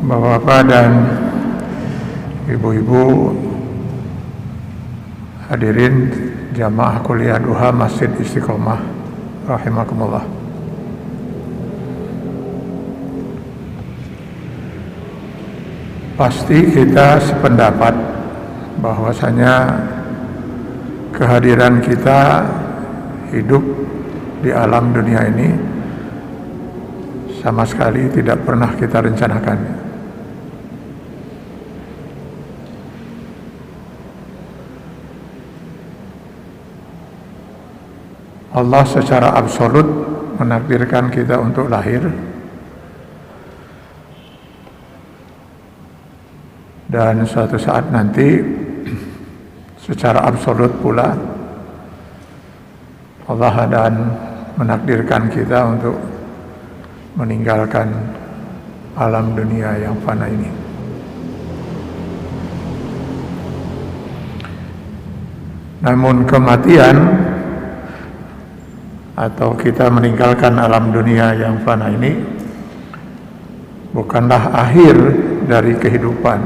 Bapak-bapak dan ibu-ibu hadirin jamaah kuliah duha Masjid Istiqomah rahimakumullah. Pasti kita sependapat bahwasanya kehadiran kita hidup di alam dunia ini sama sekali tidak pernah kita rencanakan. Allah secara absolut menakdirkan kita untuk lahir, dan suatu saat nanti secara absolut pula Allah akan menakdirkan kita untuk meninggalkan alam dunia yang fana ini. Namun kematian atau kita meninggalkan alam dunia yang fana ini bukanlah akhir dari kehidupan,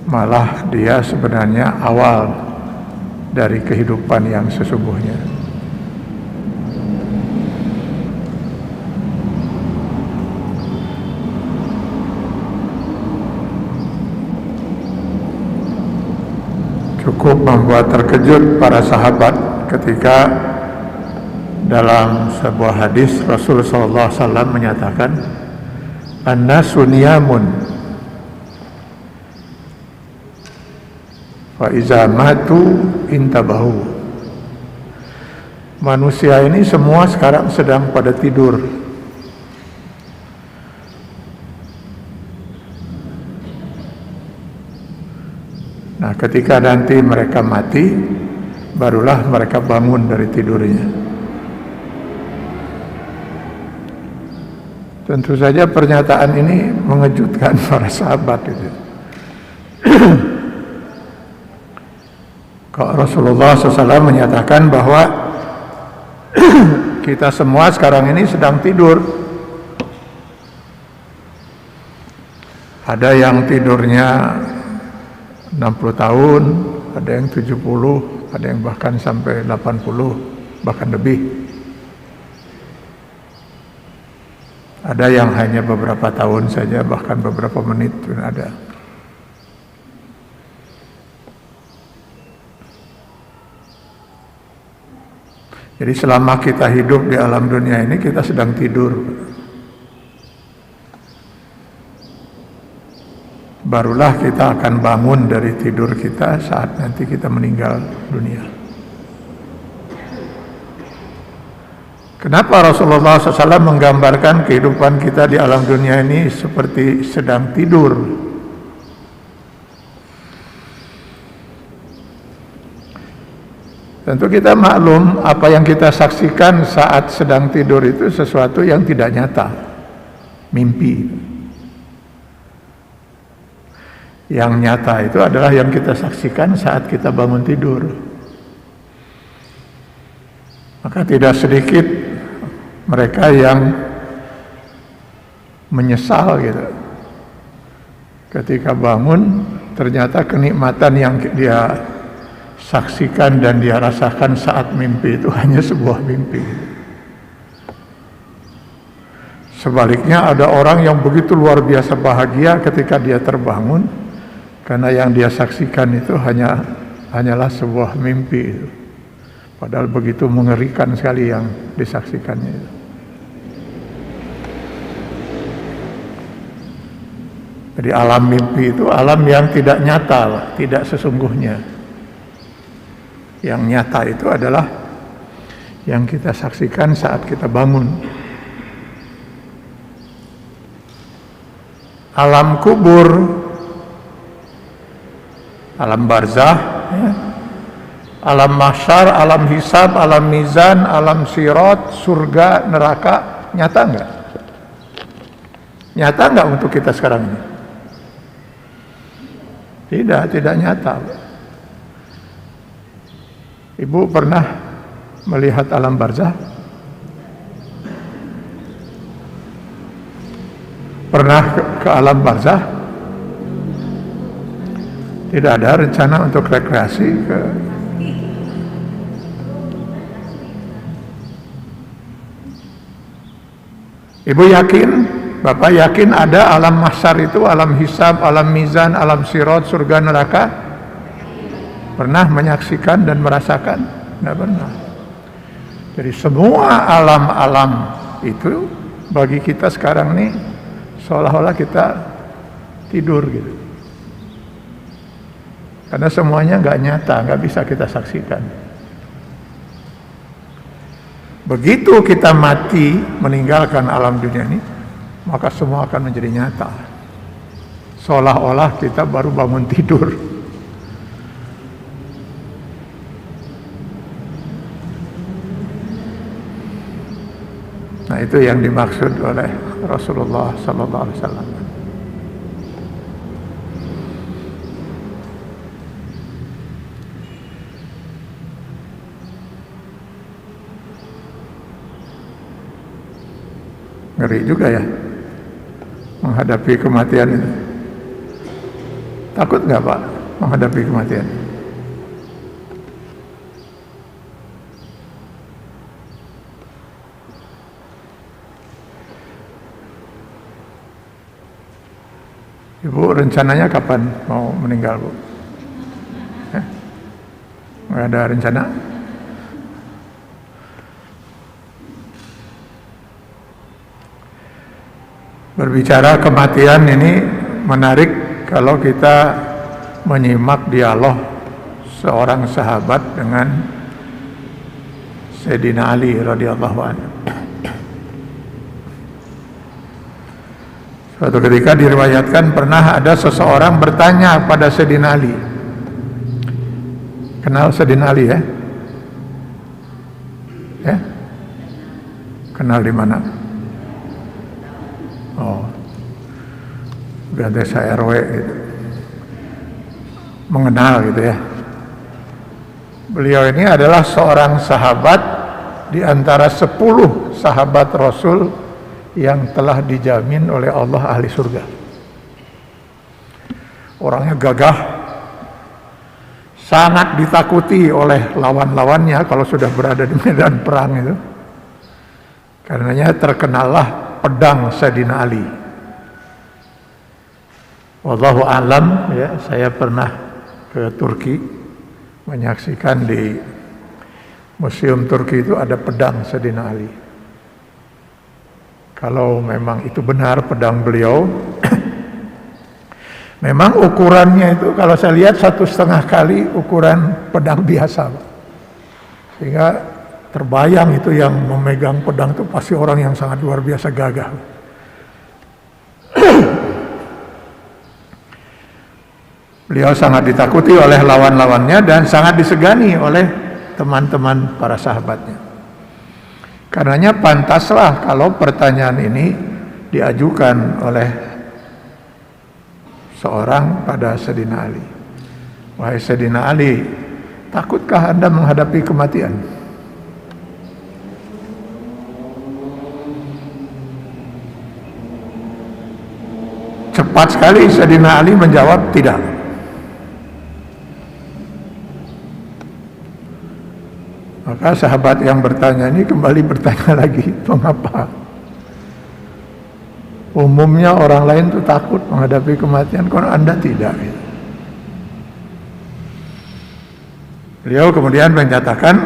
malah dia sebenarnya awal dari kehidupan yang sesungguhnya. Cukup membuat terkejut para sahabat ketika dalam sebuah hadis Rasulullah SAW menyatakan, "An-nasu niyamun fa iza matu intabahu." Manusia ini semua sekarang sedang pada tidur. Nah, ketika nanti mereka mati, barulah mereka bangun dari tidurnya. Tentu saja pernyataan ini mengejutkan para sahabat itu. Kalau Rasulullah SAW menyatakan bahwa kita semua sekarang ini sedang tidur. Ada yang tidurnya 60 tahun, ada yang 70, ada yang bahkan sampai 80, bahkan lebih. Ada yang hanya beberapa tahun saja, bahkan beberapa menit pun ada. Jadi selama kita hidup di alam dunia ini, kita sedang tidur. Barulah kita akan bangun dari tidur kita saat nanti kita meninggal dunia. Kenapa Rasulullah SAW menggambarkan kehidupan kita di alam dunia ini seperti sedang tidur? Tentu kita maklum apa yang kita saksikan saat sedang tidur itu sesuatu yang tidak nyata, mimpi. Yang nyata itu adalah yang kita saksikan saat kita bangun tidur. Maka tidak sedikit mereka yang menyesal gitu. Ketika bangun, ternyata kenikmatan yang dia saksikan dan dia rasakan saat mimpi itu hanya sebuah mimpi. Sebaliknya ada orang yang begitu luar biasa bahagia ketika dia terbangun, karena yang dia saksikan itu hanyalah sebuah mimpi itu. Padahal begitu mengerikan sekali yang disaksikannya itu. Jadi alam mimpi itu alam yang tidak nyata, tidak sesungguhnya. Yang nyata itu adalah yang kita saksikan saat kita bangun. Alam kubur, alam barzah, ya. Alam mahsyar, alam hisab, alam mizan, alam sirat, surga, neraka, nyata enggak? Nyata enggak untuk kita sekarang ini? Tidak nyata. Ibu pernah melihat alam barzah? Pernah ke alam barzah? Tidak ada rencana untuk rekreasi ke. Ibu yakin, Bapak yakin ada alam mahsyar itu, alam hisab, alam mizan, alam sirat, surga neraka? Pernah menyaksikan dan merasakan? Tidak pernah. Jadi semua alam-alam itu bagi kita sekarang nih seolah-olah kita tidur gitu. Karena semuanya nggak nyata, nggak bisa kita saksikan. Begitu kita mati meninggalkan alam dunia ini, maka semua akan menjadi nyata. Seolah-olah kita baru bangun tidur. Nah, itu yang dimaksud oleh Rasulullah sallallahu alaihi wasallam. Ngeri juga ya menghadapi kematian itu. Takut nggak Pak menghadapi kematian? Ibu rencananya kapan mau meninggal, Bu? Nggak ada rencana? Berbicara kematian ini menarik kalau kita menyimak dialog seorang sahabat dengan Sayyidina Ali radhiyallahu anhu. Suatu ketika diriwayatkan pernah ada seseorang bertanya pada Sayyidina Ali. Kenal Sayyidina Ali ya? Ya? Kenal di mana? Oh, udah desa RW gitu. Mengenal gitu ya. Beliau ini adalah seorang sahabat di antara 10 sahabat Rasul yang telah dijamin oleh Allah ahli surga. Orangnya gagah, sangat ditakuti oleh lawan-lawannya kalau sudah berada di medan perang itu. Karenanya terkenallah pedang Sayyidina Ali. Wallahu alam ya, saya pernah ke Turki menyaksikan di museum Turki itu ada pedang Sayyidina Ali. Kalau memang itu benar pedang beliau, memang ukurannya itu kalau saya lihat 1,5 kali ukuran pedang biasa, sehingga terbayang itu yang memegang pedang itu pasti orang yang sangat luar biasa gagah. Beliau sangat ditakuti oleh lawan-lawannya dan sangat disegani oleh teman-teman para sahabatnya. Karenanya pantaslah kalau pertanyaan ini diajukan oleh seorang pada Sayyidina Ali. Wahai Sayyidina Ali, takutkah Anda menghadapi kematian? Cepat sekali Sayyidina Ali menjawab tidak. Maka sahabat yang bertanya ini kembali bertanya lagi, mengapa? Umumnya orang lain itu takut menghadapi kematian, kalau Anda tidak. Beliau kemudian menyatakan,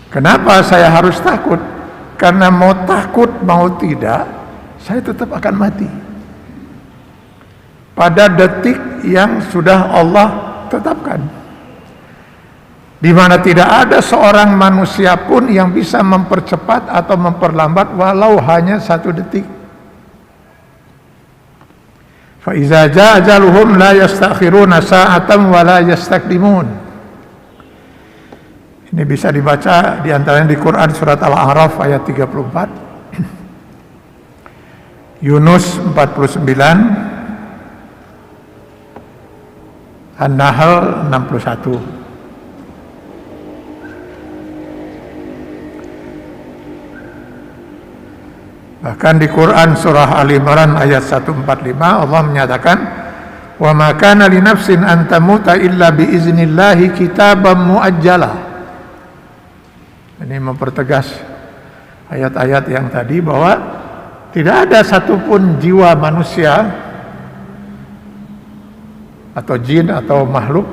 kenapa saya harus takut? Karena mau takut mau tidak, saya tetap akan mati. Pada detik yang sudah Allah tetapkan. Di mana tidak ada seorang manusia pun yang bisa mempercepat atau memperlambat walau hanya 1 detik. Fa iza jaa ajaluhum la yastakhiruna sa'atan wa la yastaqdimun. Ini bisa dibaca di antaranya di Quran surat Al-A'raf ayat 34, Yunus 49, An-Nahl 61. Bahkan di Quran surah Al Imran ayat 145 Allah menyatakan, "Wa ma kana li nafsin an tamuta illa bi iznillahi kitaban muajjala." Ini mempertegas ayat-ayat yang tadi bahwa tidak ada satupun jiwa manusia atau jin atau makhluk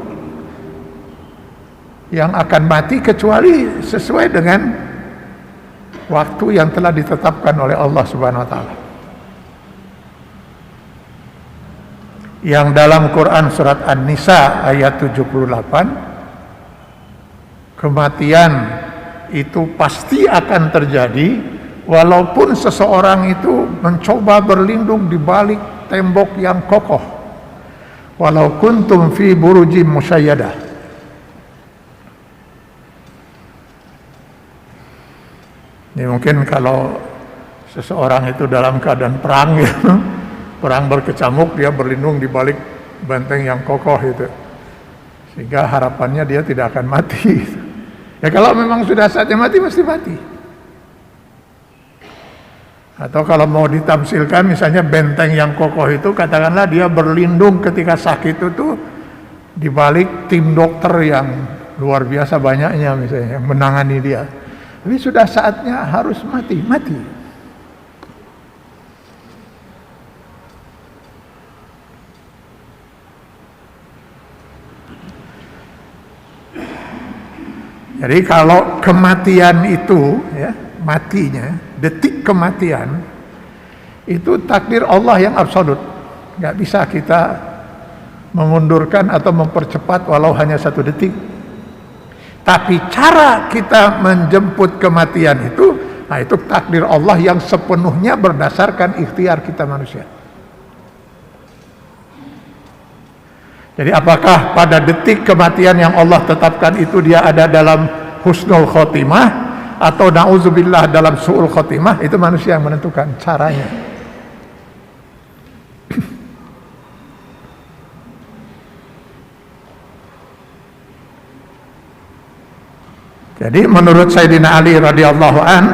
yang akan mati kecuali sesuai dengan waktu yang telah ditetapkan oleh Allah Subhanahu wa taala. Yang dalam Quran surat An-Nisa ayat 78, kematian itu pasti akan terjadi walaupun seseorang itu mencoba berlindung di balik tembok yang kokoh. Walau kuntum fi burujim musyayyadah. Ini mungkin kalau seseorang itu dalam keadaan perang gitu, perang berkecamuk, dia berlindung di balik benteng yang kokoh itu, sehingga harapannya dia tidak akan mati. Ya kalau memang sudah saatnya mati, mesti mati. Atau kalau mau ditamsilkan, misalnya benteng yang kokoh itu, katakanlah dia berlindung ketika sakit itu di balik tim dokter yang luar biasa banyaknya misalnya yang menangani dia. Tapi sudah saatnya harus mati. Jadi kalau kematian itu, ya, matinya, detik kematian, itu takdir Allah yang absolut. Nggak bisa kita memundurkan atau mempercepat walau hanya 1 detik. Tapi cara kita menjemput kematian itu, nah itu takdir Allah yang sepenuhnya berdasarkan ikhtiar kita manusia. Jadi apakah pada detik kematian yang Allah tetapkan itu dia ada dalam husnul khotimah atau na'udzubillah dalam su'ul khotimah, itu manusia yang menentukan caranya. Jadi menurut Sayyidina Ali radhiyallahu an,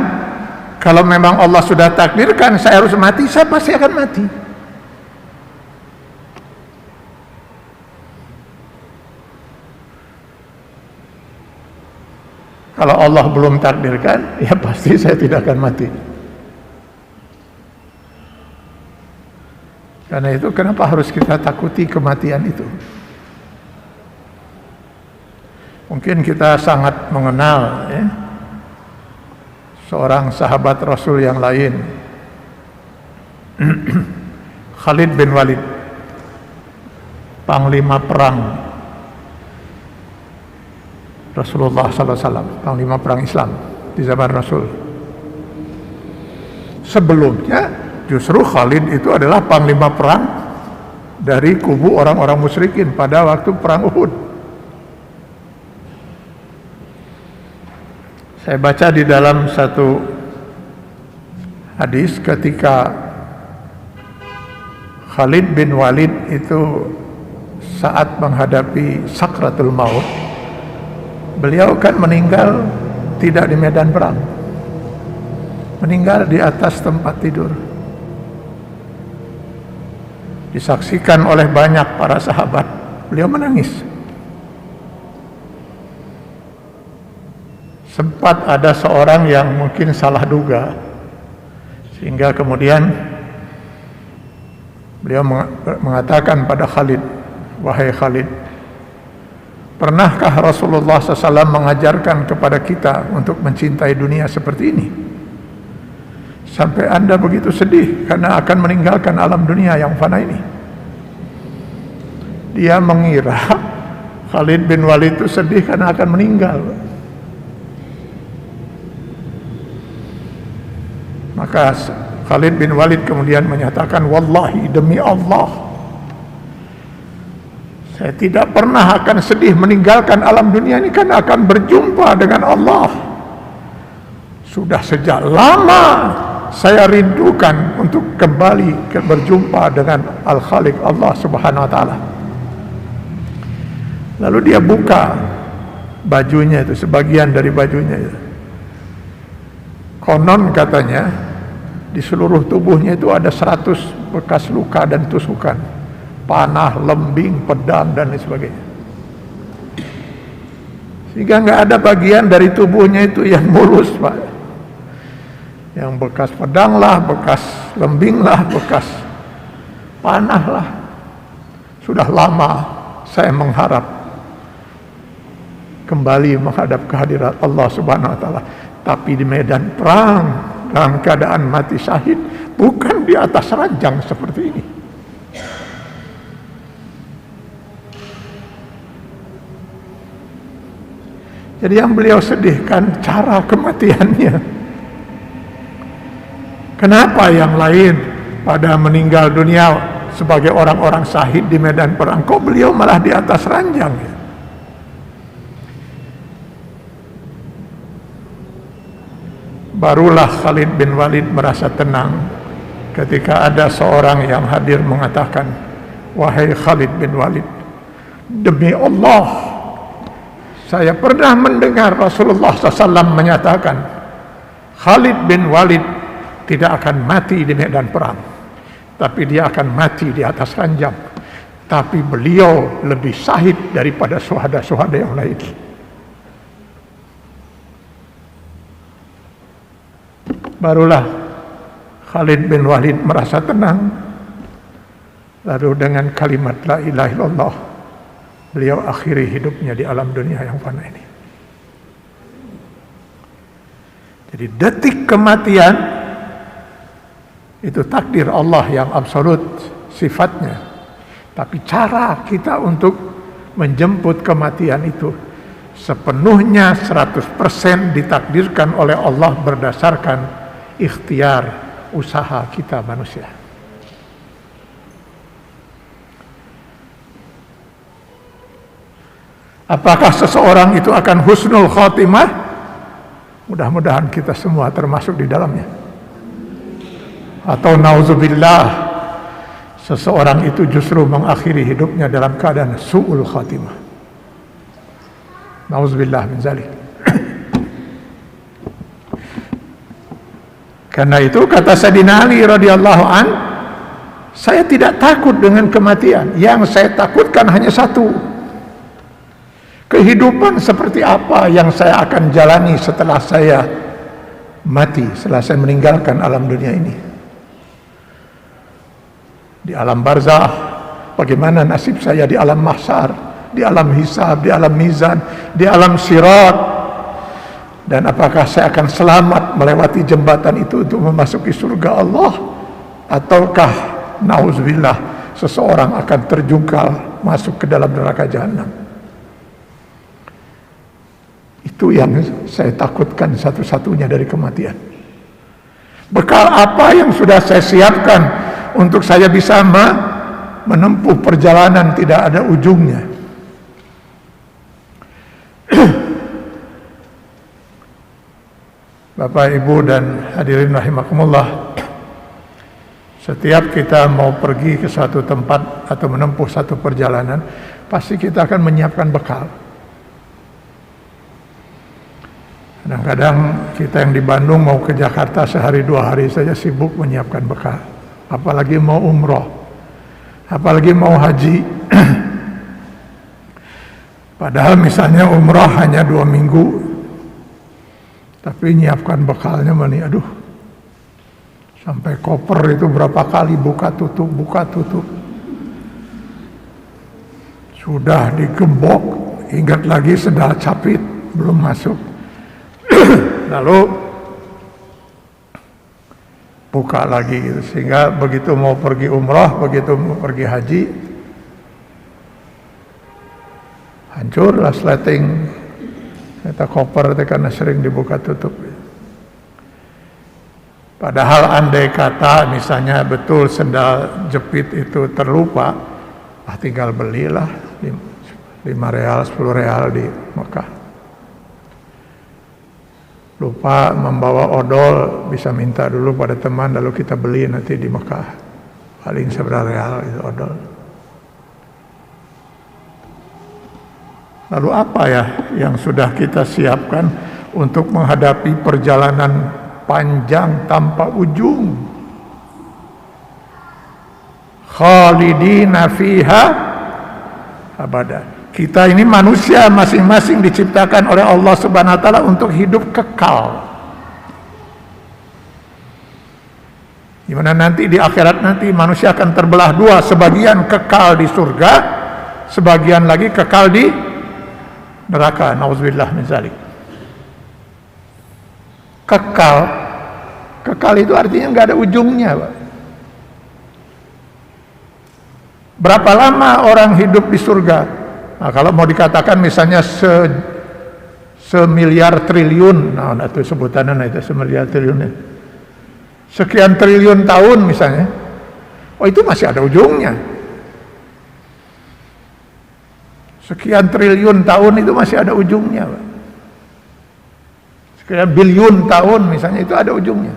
kalau memang Allah sudah takdirkan saya harus mati, saya pasti akan mati. Kalau Allah belum takdirkan, ya pasti saya tidak akan mati. Karena itu kenapa harus kita takuti kematian itu? Mungkin kita sangat mengenal, ya, seorang sahabat Rasul yang lain, Khalid bin Walid, panglima perang Rasulullah SAW, panglima perang Islam di zaman Rasul. Sebelumnya justru Khalid itu adalah panglima perang dari kubu orang-orang musyrikin pada waktu perang Uhud. Saya baca di dalam satu hadis ketika Khalid bin Walid itu saat menghadapi sakratul maut, beliau kan meninggal tidak di medan perang, meninggal di atas tempat tidur. Disaksikan oleh banyak para sahabat, beliau menangis. Sempat ada seorang yang mungkin salah duga, sehingga kemudian beliau mengatakan pada Khalid, "Wahai Khalid, pernahkah Rasulullah SAW mengajarkan kepada kita untuk mencintai dunia seperti ini? Sampai Anda begitu sedih karena akan meninggalkan alam dunia yang fana ini." Dia mengira Khalid bin Walid itu sedih karena akan meninggal. Maka Khalid bin Walid kemudian menyatakan, "Wallahi, demi Allah, saya tidak pernah akan sedih meninggalkan alam dunia ini karena akan berjumpa dengan Allah. Sudah sejak lama saya rindukan untuk kembali berjumpa dengan Al-Khaliq Allah Subhanahu wa taala." Lalu dia buka bajunya itu, sebagian dari bajunya itu. Konon katanya Di seluruh tubuhnya itu ada 100 bekas luka dan tusukan, panah, lembing, pedang, dan lain sebagainya. Sehingga nggak ada bagian dari tubuhnya itu yang mulus, Pak. Yang bekas pedang lah, bekas lembing lah, bekas panah lah. Sudah lama saya mengharap kembali menghadap kehadirat Allah Subhanahu wa Ta'ala, tapi di medan perang dalam keadaan mati syahid, bukan di atas ranjang seperti ini. Jadi yang beliau sedihkan cara kematiannya. Kenapa yang lain pada meninggal dunia sebagai orang-orang syahid di medan perang, kok beliau malah di atas ranjang ya? Barulah Khalid bin Walid merasa tenang ketika ada seorang yang hadir mengatakan, "Wahai Khalid bin Walid, demi Allah, saya pernah mendengar Rasulullah SAW menyatakan Khalid bin Walid tidak akan mati di medan perang, tapi dia akan mati di atas ranjang. Tapi beliau lebih syahid daripada syuhada-syuhada yang lain." Barulah Khalid bin Walid merasa tenang. Lalu dengan kalimat la ilaha illallah, beliau akhiri hidupnya di alam dunia yang fana ini. Jadi detik kematian itu takdir Allah yang absolut sifatnya. Tapi cara kita untuk menjemput kematian itu sepenuhnya 100% ditakdirkan oleh Allah berdasarkan ikhtiar usaha kita manusia. Apakah seseorang itu akan husnul khotimah? Mudah-mudahan kita semua termasuk di dalamnya. Atau nauzubillah, seseorang itu justru mengakhiri hidupnya dalam keadaan su'ul khotimah. Nauzubillah min zalik. Karena itu kata Sayyidina Ali radhiyallahu an, saya tidak takut dengan kematian. Yang saya takutkan hanya satu. Kehidupan seperti apa yang saya akan jalani setelah saya mati, setelah saya meninggalkan alam dunia ini. Di alam barzah, bagaimana nasib saya di alam mahsyar, di alam hisab, di alam mizan, di alam sirat. Dan apakah saya akan selamat melewati jembatan itu untuk memasuki surga Allah, ataukah nauzubillah seseorang akan terjungkal masuk ke dalam neraka jahanam. Itu yang saya takutkan satu-satunya dari kematian. Bekal apa yang sudah saya siapkan untuk saya bisa menempuh perjalanan tidak ada ujungnya. Bapak, Ibu, dan hadirin rahimakumullah, setiap kita mau pergi ke suatu tempat atau menempuh satu perjalanan, pasti kita akan menyiapkan bekal. Kadang-kadang kita yang di Bandung mau ke Jakarta sehari dua hari saja sibuk menyiapkan bekal, apalagi mau umroh, apalagi mau haji. Padahal misalnya umroh hanya 2 minggu, tapi nyiapkan bekalnya mani, aduh, sampai koper itu berapa kali buka tutup, sudah digembok, ingat lagi sendal capit belum masuk. Lalu buka lagi gitu, sehingga begitu mau pergi umrah, begitu mau pergi haji, hancur lah sleting kita koper itu karena sering dibuka tutup. Padahal andai kata misalnya betul sendal jepit itu terlupa, tinggal belilah 5 real 10 real di Mekah. Lupa membawa odol, bisa minta dulu pada teman, lalu kita beli nanti di Mekah, paling seberapa real itu odol. Lalu apa ya yang sudah kita siapkan untuk menghadapi perjalanan panjang tanpa ujung. Khalidina fiha abada. Kita ini manusia masing-masing diciptakan oleh Allah Subhanahu wa taala untuk hidup kekal. Dimana nanti di akhirat nanti manusia akan terbelah dua, sebagian kekal di surga, sebagian lagi kekal di neraka. Nauzubillah min zalik. Kekal itu artinya nggak ada ujungnya, Pak. Berapa lama orang hidup di surga? Nah, kalau mau dikatakan misalnya semiliar triliun, nah itu sebutannya itu semiliar triliun. Sekian triliun tahun misalnya, oh itu masih ada ujungnya. Sekian triliun tahun itu masih ada ujungnya, Pak. Sekian biliun tahun misalnya itu ada ujungnya.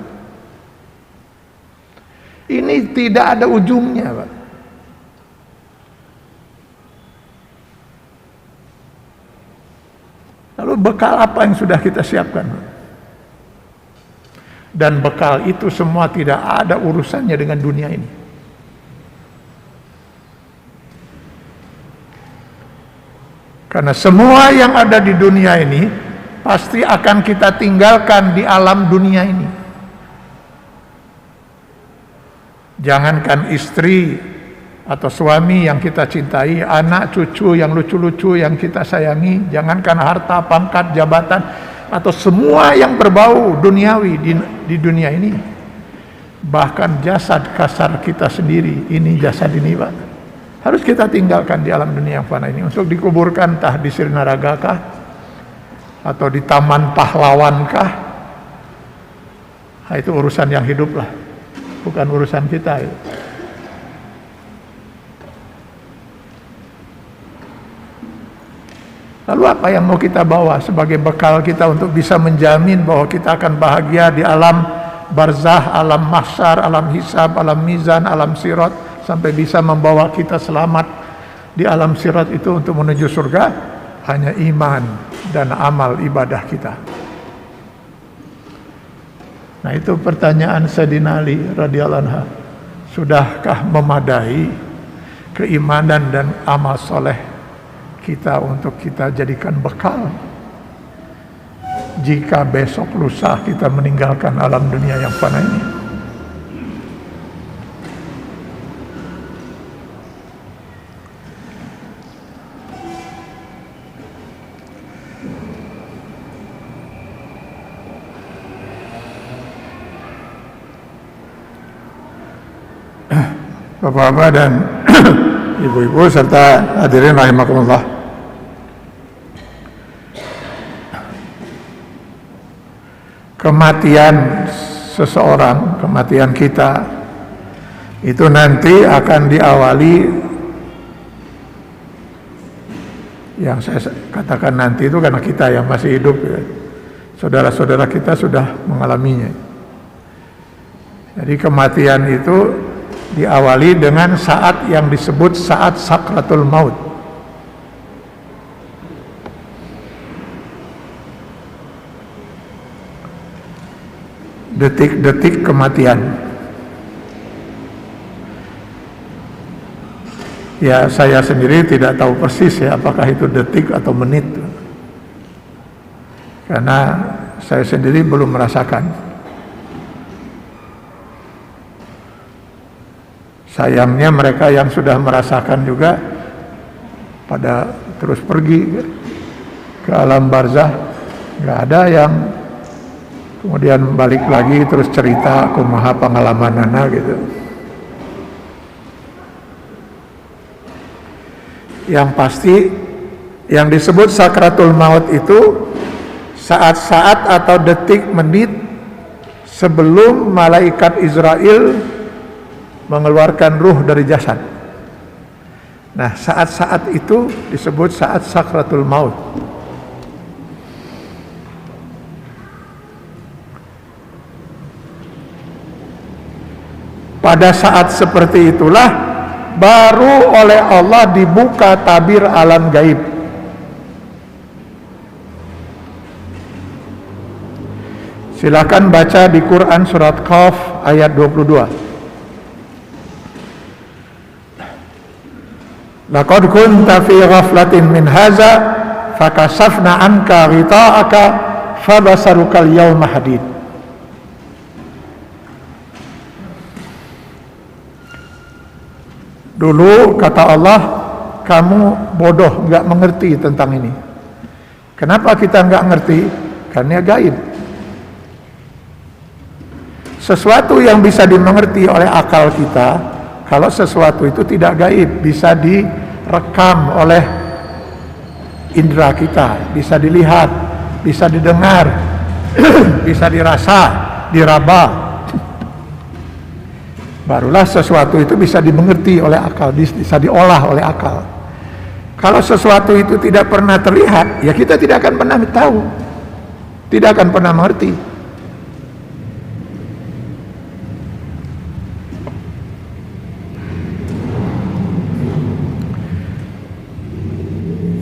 Ini tidak ada ujungnya, Pak. Lalu bekal apa yang sudah kita siapkan? Dan bekal itu semua tidak ada urusannya dengan dunia ini. Karena semua yang ada di dunia ini pasti akan kita tinggalkan di alam dunia ini. Jangankan istri atau suami yang kita cintai, anak cucu yang lucu-lucu yang kita sayangi, jangankan harta, pangkat, jabatan, atau semua yang berbau duniawi di dunia ini, bahkan jasad kasar kita sendiri, ini jasad ini, Pak, harus kita tinggalkan di alam dunia yang fana ini untuk dikuburkan entah di Sirnaraga kah atau di Taman Pahlawan kah. Nah, itu urusan yang hidup lah, bukan urusan kita. Lalu apa yang mau kita bawa sebagai bekal kita untuk bisa menjamin bahwa kita akan bahagia di alam barzah, alam mahsyar, alam hisab, alam mizan, alam sirat, sampai bisa membawa kita selamat di alam sirat itu untuk menuju surga? Hanya iman dan amal ibadah kita. Nah, itu pertanyaan Sayyidina Ali radhiyallahu anhu. Sudahkah memadai keimanan dan amal soleh kita untuk kita jadikan bekal jika besok lusa kita meninggalkan alam dunia yang fana ini? Bapak-bapak dan ibu-ibu serta hadirin rahimakumullah. Kematian seseorang, kematian kita itu nanti akan diawali, yang saya katakan nanti itu karena kita yang masih hidup, ya. Saudara-saudara kita sudah mengalaminya. Jadi kematian itu diawali dengan saat yang disebut saat sakratul maut. Detik-detik kematian. Ya, saya sendiri tidak tahu persis ya apakah itu detik atau menit, karena saya sendiri belum merasakan. Sayangnya mereka yang sudah merasakan juga pada terus pergi ke alam barzah, nggak ada yang kemudian balik lagi terus cerita kumaha pengalaman anak gitu. Yang pasti yang disebut sakratul maut itu saat-saat atau detik menit sebelum malaikat Israel mengeluarkan ruh dari jasad. Nah, saat-saat itu disebut saat sakratul maut. Pada saat seperti itulah baru oleh Allah dibuka tabir alam gaib. Silakan baca di Quran surat Qaf ayat 22. Laqad kunta fi ghaflatin min hadza fakashafna anka ghita'aka fabasarukal yawma hadid. Dulu kata Allah, kamu bodoh, nggak mengerti tentang ini. Kenapa kita nggak ngerti? Karena gaib. Sesuatu yang bisa dimengerti oleh akal kita, kalau sesuatu itu tidak gaib, bisa direkam oleh indera kita, bisa dilihat, bisa didengar, bisa dirasa, diraba. Barulah sesuatu itu bisa dimengerti oleh akal, bisa diolah oleh akal. Kalau sesuatu itu tidak pernah terlihat, ya kita tidak akan pernah tahu, tidak akan pernah mengerti.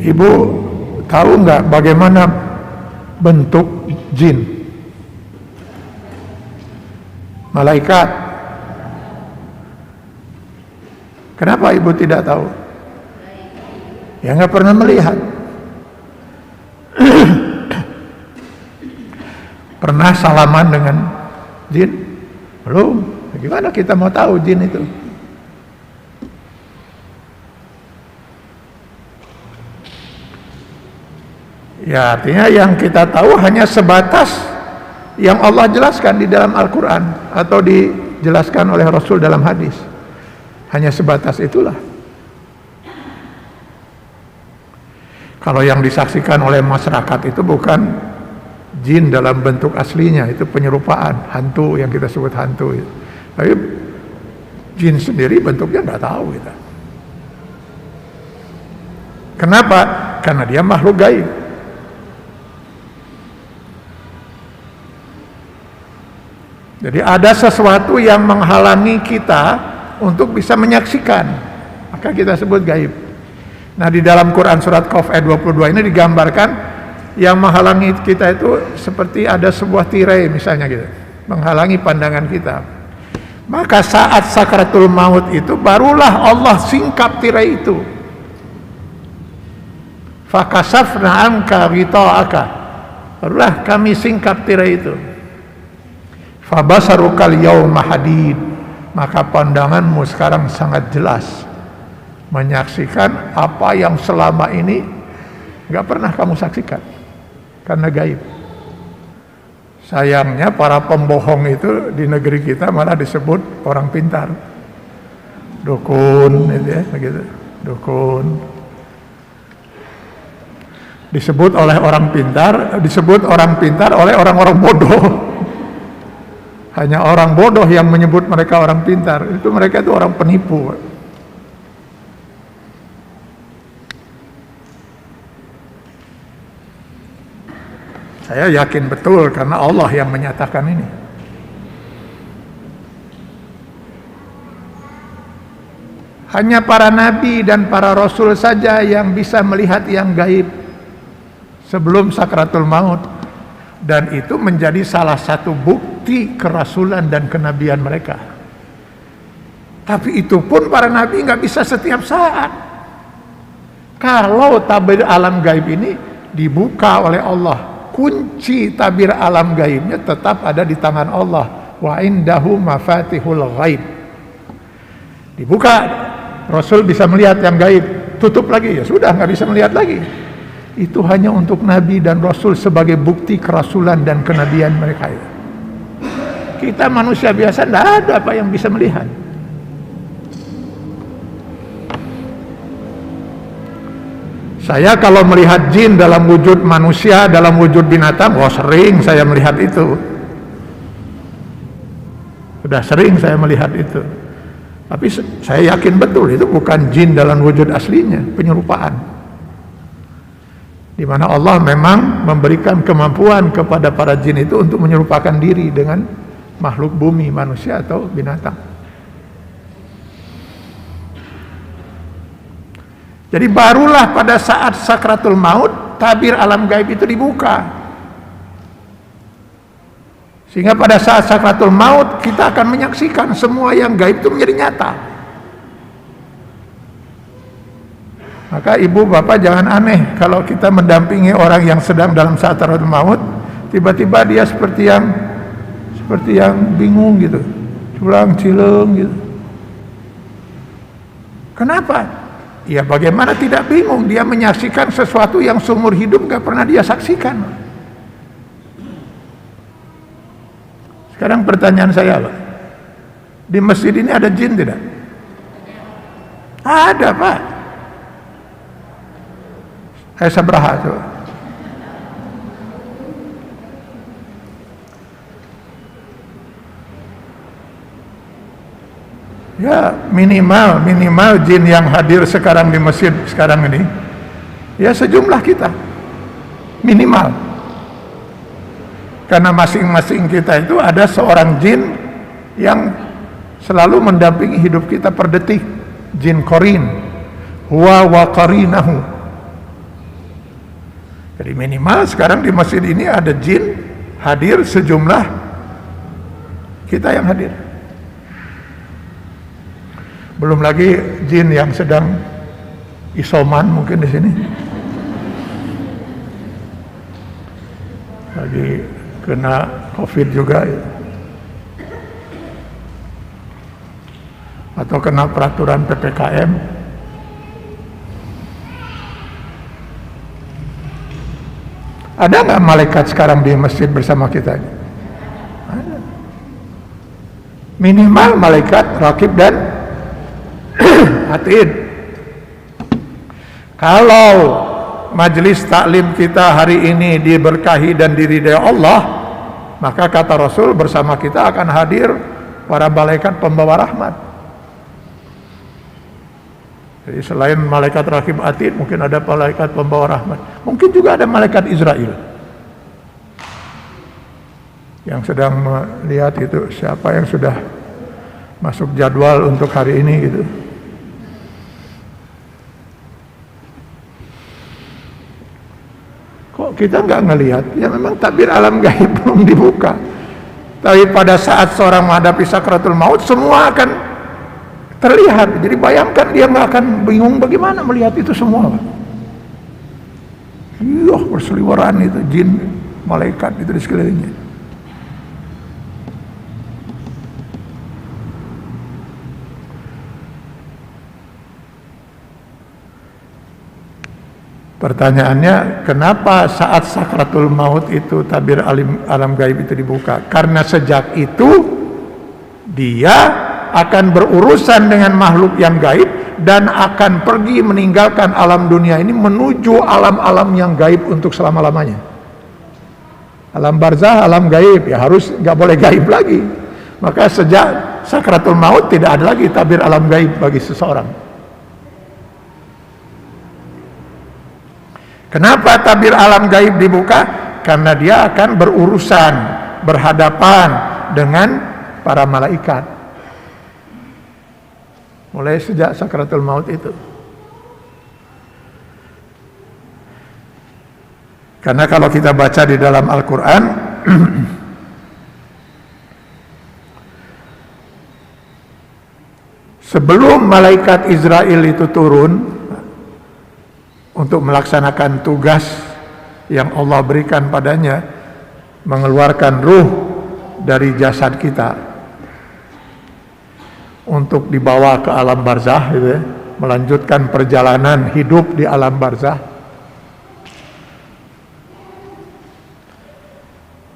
Ibu tahu nggak bagaimana bentuk jin? Malaikat. Kenapa ibu tidak tahu? Ya nggak pernah melihat. Pernah salaman dengan jin? Belum. Gimana kita mau tahu jin itu? Ya artinya yang kita tahu hanya sebatas yang Allah jelaskan di dalam Al-Quran atau dijelaskan oleh Rasul dalam hadis. Hanya sebatas itulah. Kalau yang disaksikan oleh masyarakat itu bukan jin dalam bentuk aslinya, itu penyerupaan, hantu yang kita sebut hantu. Tapi jin sendiri bentuknya nggak tahu kita. Kenapa? Karena dia makhluk gaib. Jadi ada sesuatu yang menghalangi kita untuk bisa menyaksikan, maka kita sebut gaib. Nah di dalam Quran surat Qaf ayat 22 ini digambarkan yang menghalangi kita itu seperti ada sebuah tirai misalnya gitu, menghalangi pandangan kita. Maka saat sakaratul maut itu barulah Allah singkap tirai itu. Fakashafna anka ghita'aka. Barulah kami singkap tirai itu. Fabasarukal yawma hadid, maka pandanganmu sekarang sangat jelas menyaksikan apa yang selama ini nggak pernah kamu saksikan karena gaib. Sayangnya para pembohong itu di negeri kita malah disebut orang pintar, dukun, gitu ya, begitu, dukun. Disebut oleh orang pintar, disebut orang pintar oleh orang-orang bodoh. Hanya orang bodoh yang menyebut mereka orang pintar. Itu mereka itu orang penipu. Saya yakin betul karena Allah yang menyatakan ini. Hanya para nabi dan para rasul saja yang bisa melihat yang gaib sebelum sakratul maut. Dan itu menjadi salah satu bukti kerasulan dan kenabian mereka. Tapi itu pun para nabi nggak bisa setiap saat. Kalau tabir alam gaib ini dibuka oleh Allah, kunci tabir alam gaibnya tetap ada di tangan Allah. Wa indahu mafatihul ghaib. Dibuka, Rasul bisa melihat yang gaib. Tutup lagi, ya sudah nggak bisa melihat lagi. Itu hanya untuk Nabi dan Rasul sebagai bukti kerasulan dan kenabian mereka itu. Kita manusia biasa tidak ada apa yang bisa melihat. Saya kalau melihat jin dalam wujud manusia, dalam wujud binatang, sering saya melihat itu. Sudah sering saya melihat itu. Tapi saya yakin betul itu bukan jin dalam wujud aslinya, penyerupaan. Di mana Allah memang memberikan kemampuan kepada para jin itu untuk menyerupakan diri dengan makhluk bumi, manusia atau binatang. Jadi barulah pada saat sakratul maut tabir alam gaib itu dibuka. Sehingga pada saat sakratul maut kita akan menyaksikan semua yang gaib itu menjadi nyata. Maka ibu bapak jangan aneh kalau kita mendampingi orang yang sedang dalam sakratul maut, tiba-tiba dia seperti yang bingung gitu, culang cileng gitu. Kenapa? Ya bagaimana tidak bingung, dia menyaksikan sesuatu yang seumur hidup gak pernah dia saksikan. Sekarang pertanyaan saya, Pak, di masjid ini ada jin tidak? Ada, Pak. Saya sabaraha coba. Ya minimal jin yang hadir sekarang di masjid sekarang ini, ya sejumlah kita, minimal. Karena masing-masing kita itu ada seorang jin yang selalu mendampingi hidup kita per detik. Jin qarin, huwa wa qarinahu. Jadi minimal sekarang di masjid ini ada jin hadir sejumlah kita yang hadir. Belum lagi jin yang sedang isoman mungkin di sini. Lagi kena COVID juga ya. Atau kena peraturan PPKM. Ada nggak malaikat sekarang di masjid bersama kita? Ada. Minimal malaikat raqib dan atid. Kalau majelis taklim kita hari ini diberkahi dan diridai Allah, maka kata Rasul bersama kita akan hadir para malaikat pembawa rahmat. Jadi selain malaikat raqib atid, mungkin ada malaikat pembawa rahmat. Mungkin juga ada malaikat Israel yang sedang melihat itu siapa yang sudah masuk jadwal untuk hari ini gitu. Kok kita nggak ngelihat? Ya memang takbir alam gaib belum dibuka. Tapi pada saat seorang menghadapi sakratul maut, semua akan terlihat. Jadi bayangkan dia nggak akan bingung bagaimana melihat itu semua. Iya, berseliweran itu jin, malaikat itu di sekelilingnya. Pertanyaannya, kenapa saat sakratul maut itu tabir alam gaib itu dibuka? Karena sejak itu dia akan berurusan dengan makhluk yang gaib dan akan pergi meninggalkan alam dunia ini menuju alam-alam yang gaib untuk selama-lamanya. Alam barzah, alam gaib, ya harus nggak boleh gaib lagi. Maka sejak sakratul maut tidak ada lagi tabir alam gaib bagi seseorang. Kenapa tabir alam gaib dibuka? Karena dia akan berurusan, berhadapan dengan para malaikat. Mulai sejak sakratul maut itu. Karena kalau kita baca di dalam Al-Quran, sebelum malaikat Israel itu turun untuk melaksanakan tugas yang Allah berikan padanya, mengeluarkan ruh dari jasad kita untuk dibawa ke alam barzah gitu ya, melanjutkan perjalanan hidup di alam barzah.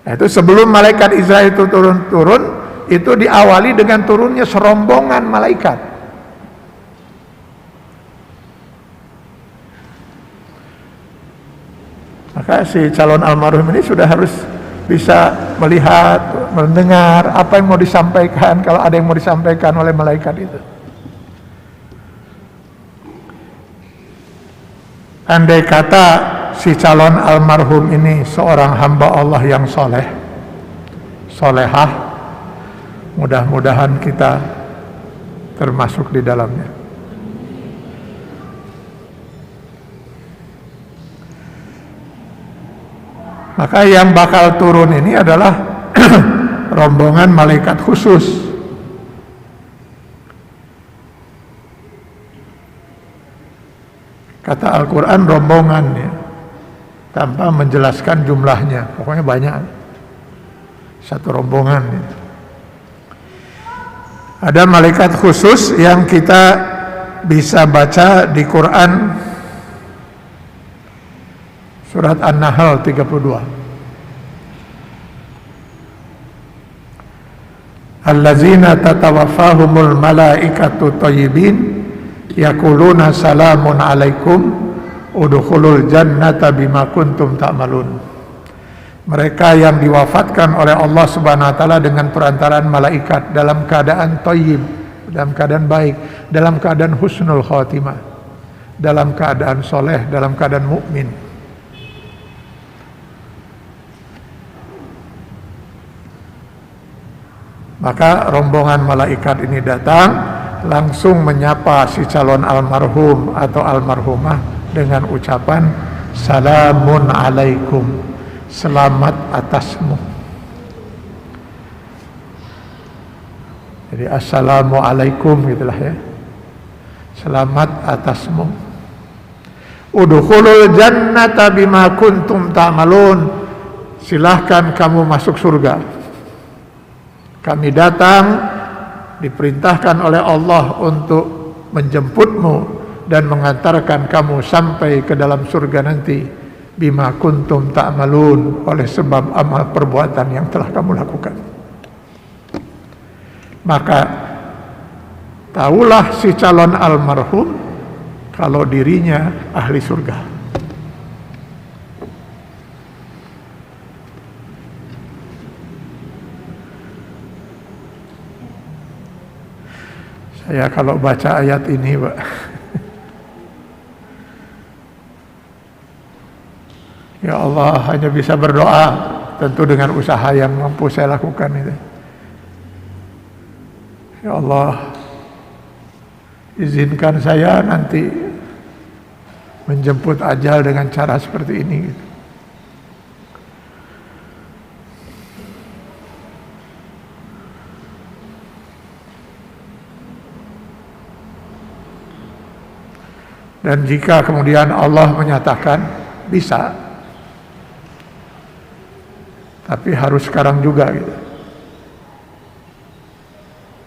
Nah, itu sebelum malaikat Israel itu turun, itu diawali dengan turunnya serombongan malaikat. Maka si calon almarhum ini sudah harus bisa melihat, mendengar apa yang mau disampaikan kalau ada yang mau disampaikan oleh malaikat itu. Andai kata si calon almarhum ini seorang hamba Allah yang soleh, solehah, mudah-mudahan kita termasuk di dalamnya. Maka yang bakal turun ini adalah rombongan malaikat khusus. Kata Al-Quran rombongan ya, tanpa menjelaskan jumlahnya, pokoknya banyak, satu rombongan ya. Ada malaikat khusus yang kita bisa baca di Quran surat An-Nahl 32. Allazina tatawaffahumul malaikatu thayyibin yaquluna salamun alaikum udkhulul jannata bima kuntum ta'malun. Mereka yang diwafatkan oleh Allah Subhanahu wa taala dengan perantaraan malaikat dalam keadaan thayyib, dalam keadaan baik, dalam keadaan husnul khatimah, dalam keadaan soleh, dalam keadaan mukmin. Maka rombongan malaikat ini datang langsung menyapa si calon almarhum atau almarhumah dengan ucapan salamun alaikum, selamat atasmu. Jadi assalamualaikum gitulah ya, selamat atasmu. Udkhulul jannata bima kuntum ta'malun, silahkan kamu masuk surga. Kami datang diperintahkan oleh Allah untuk menjemputmu dan mengantarkan kamu sampai ke dalam surga nanti bima kuntum ta'malun, oleh sebab amal perbuatan yang telah kamu lakukan. Maka tahulah si calon almarhum kalau dirinya ahli surga. Saya kalau baca ayat ini, Pak, ya Allah, hanya bisa berdoa, tentu dengan usaha yang mampu saya lakukan itu. Ya Allah, izinkan saya nanti menjemput ajal dengan cara seperti ini. Dan jika kemudian Allah menyatakan bisa, tapi harus sekarang juga gitu,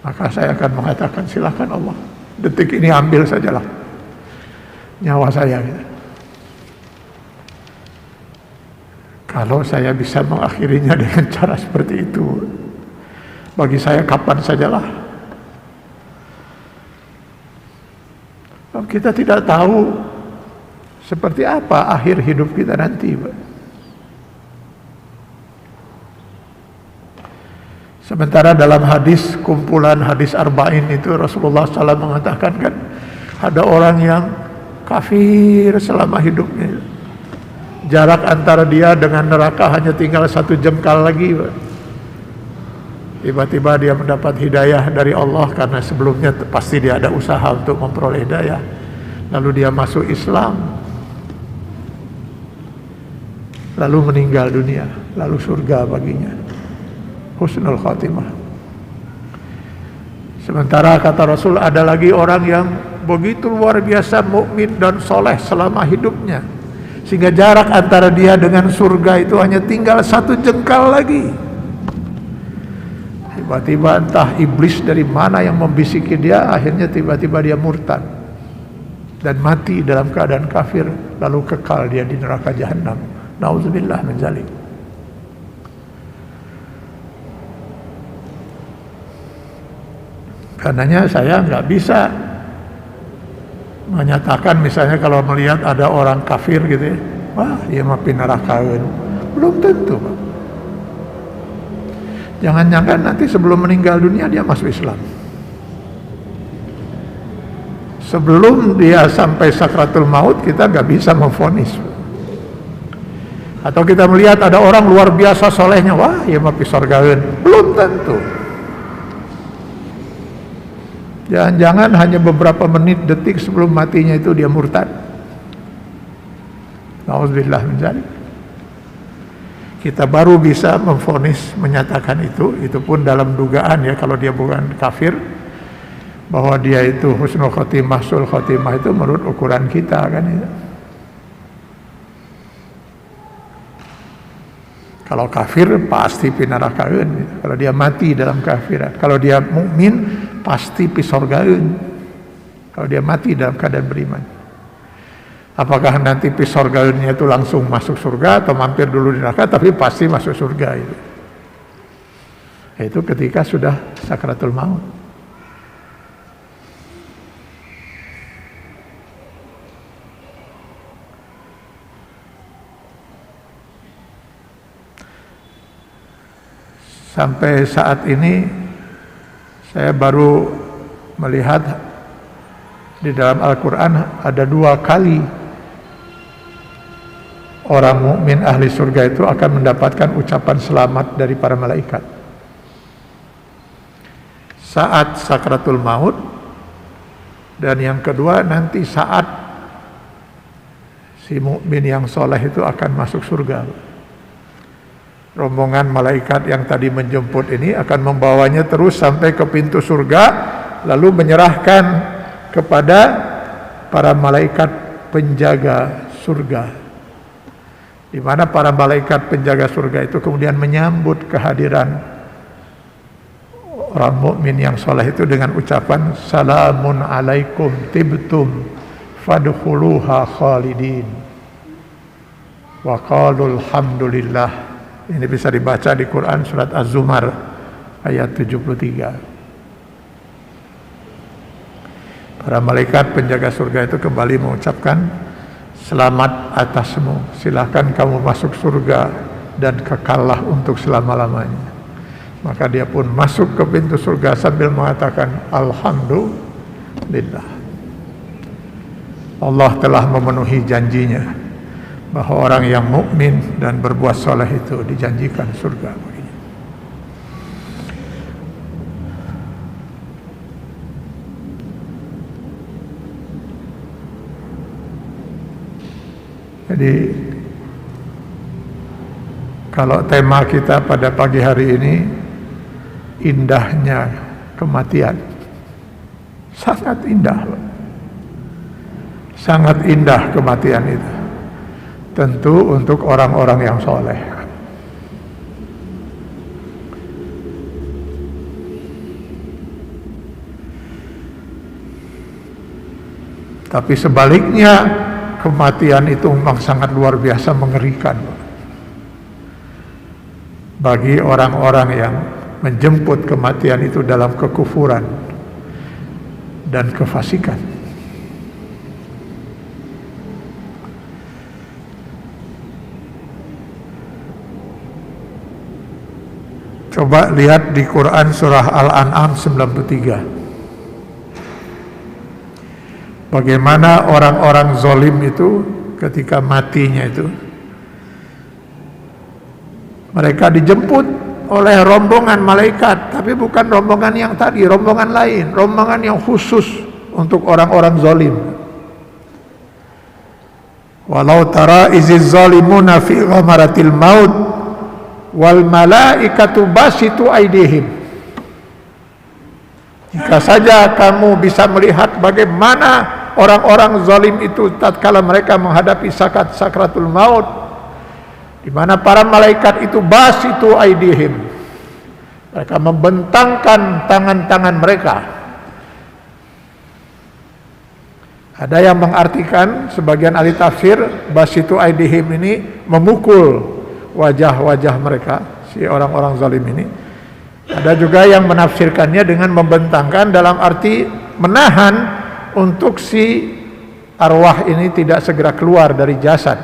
maka saya akan mengatakan silakan Allah, detik ini ambil sajalah nyawa saya gitu. Kalau saya bisa mengakhirinya dengan cara seperti itu, bagi saya kapan sajalah. Kita tidak tahu seperti apa akhir hidup kita nanti, Pak. Sementara dalam hadis, kumpulan hadis Arba'in itu Rasulullah SAW mengatakan kan, ada orang yang kafir selama hidupnya, jarak antara dia dengan neraka hanya tinggal 1 jengkal lagi, Pak. Tiba-tiba dia mendapat hidayah dari Allah, karena sebelumnya pasti dia ada usaha untuk memperoleh hidayah. Lalu dia masuk Islam, lalu meninggal dunia, lalu surga baginya, husnul khatimah. Sementara kata Rasul, ada lagi orang yang begitu luar biasa mukmin dan soleh selama hidupnya, sehingga jarak antara dia dengan surga itu hanya tinggal 1 jengkal lagi. Tiba-tiba entah iblis dari mana yang membisiki dia, akhirnya tiba-tiba dia murtad dan mati dalam keadaan kafir, lalu kekal dia di neraka jahanam. Nauzubillah min dzalik. Karenanya saya nggak bisa menyatakan, misalnya kalau melihat ada orang kafir gitu ya, wah dia mah neraka. Belum tentu, Pak. Jangan-jangan nanti sebelum meninggal dunia dia masuk Islam. Sebelum dia sampai sakratul maut, kita nggak bisa memvonis. Atau kita melihat ada orang luar biasa solehnya, wah ya mah pisorgaeun. Belum tentu. Jangan-jangan hanya beberapa menit, detik sebelum matinya itu dia murtad. Nauzubillah min dzalik. kita baru bisa memvonis, menyatakan itu pun dalam dugaan ya, kalau dia bukan kafir, bahwa dia itu husnul khotimah, sul khotimah itu menurut ukuran kita kan ya. Kalau kafir pasti pinarakaeun, kalau dia mati dalam kafiran. Kalau dia mukmin pasti pisorgaeun, kalau dia mati dalam keadaan beriman. Apakah nanti pisorgaeunnya itu langsung masuk surga atau mampir dulu di neraka, tapi pasti masuk surga itu. Itu ketika sudah sakratul maut. Sampai saat ini saya baru melihat di dalam Al-Quran ada 2 kali orang mukmin ahli surga itu akan mendapatkan ucapan selamat dari para malaikat. Saat sakratul maut, dan yang kedua nanti saat si mukmin yang soleh itu akan masuk surga. Rombongan malaikat yang tadi menjemput ini akan membawanya terus sampai ke pintu surga, lalu menyerahkan kepada para malaikat penjaga surga, di mana para malaikat penjaga surga itu kemudian menyambut kehadiran orang mukmin yang soleh itu dengan ucapan salamun alaikum tibtum fadkhuluha khalidin wa qalu alhamdulillah. Ini bisa dibaca di Quran surat Az-Zumar ayat 73. Para malaikat penjaga surga itu kembali mengucapkan selamat atasmu, silahkan kamu masuk surga dan kekallah untuk selama-lamanya. Maka dia pun masuk ke pintu surga sambil mengatakan alhamdulillah. Allah telah memenuhi janjinya bahwa orang yang mukmin dan berbuat soleh itu dijanjikan surga baginya. Jadi kalau tema kita pada pagi hari ini indahnya kematian, sangat indah, sangat indah kematian itu. Tentu untuk orang-orang yang soleh. Tapi sebaliknya, kematian itu memang sangat luar biasa mengerikan bagi orang-orang yang menjemput kematian itu dalam kekufuran dan kefasikan. Coba lihat di Quran surah Al-An'am 93. Bagaimana orang-orang zalim itu ketika matinya itu mereka dijemput oleh rombongan malaikat, tapi bukan rombongan yang tadi, rombongan lain, rombongan yang khusus untuk orang-orang zalim. Walau tara iziz zalimuna fi ghamaratil maut wal malaikatu basitu aidihim. Jika saja kamu bisa melihat bagaimana orang-orang zalim itu tatkala mereka menghadapi sakratul maut, di mana para malaikat itu basitu aidihim, mereka membentangkan tangan-tangan mereka. Ada yang mengartikan, sebagian ahli tafsir, basitu aidihim ini memukul wajah-wajah mereka, si orang-orang zalim ini. Ada juga yang menafsirkannya dengan membentangkan dalam arti menahan untuk si arwah ini tidak segera keluar dari jasad.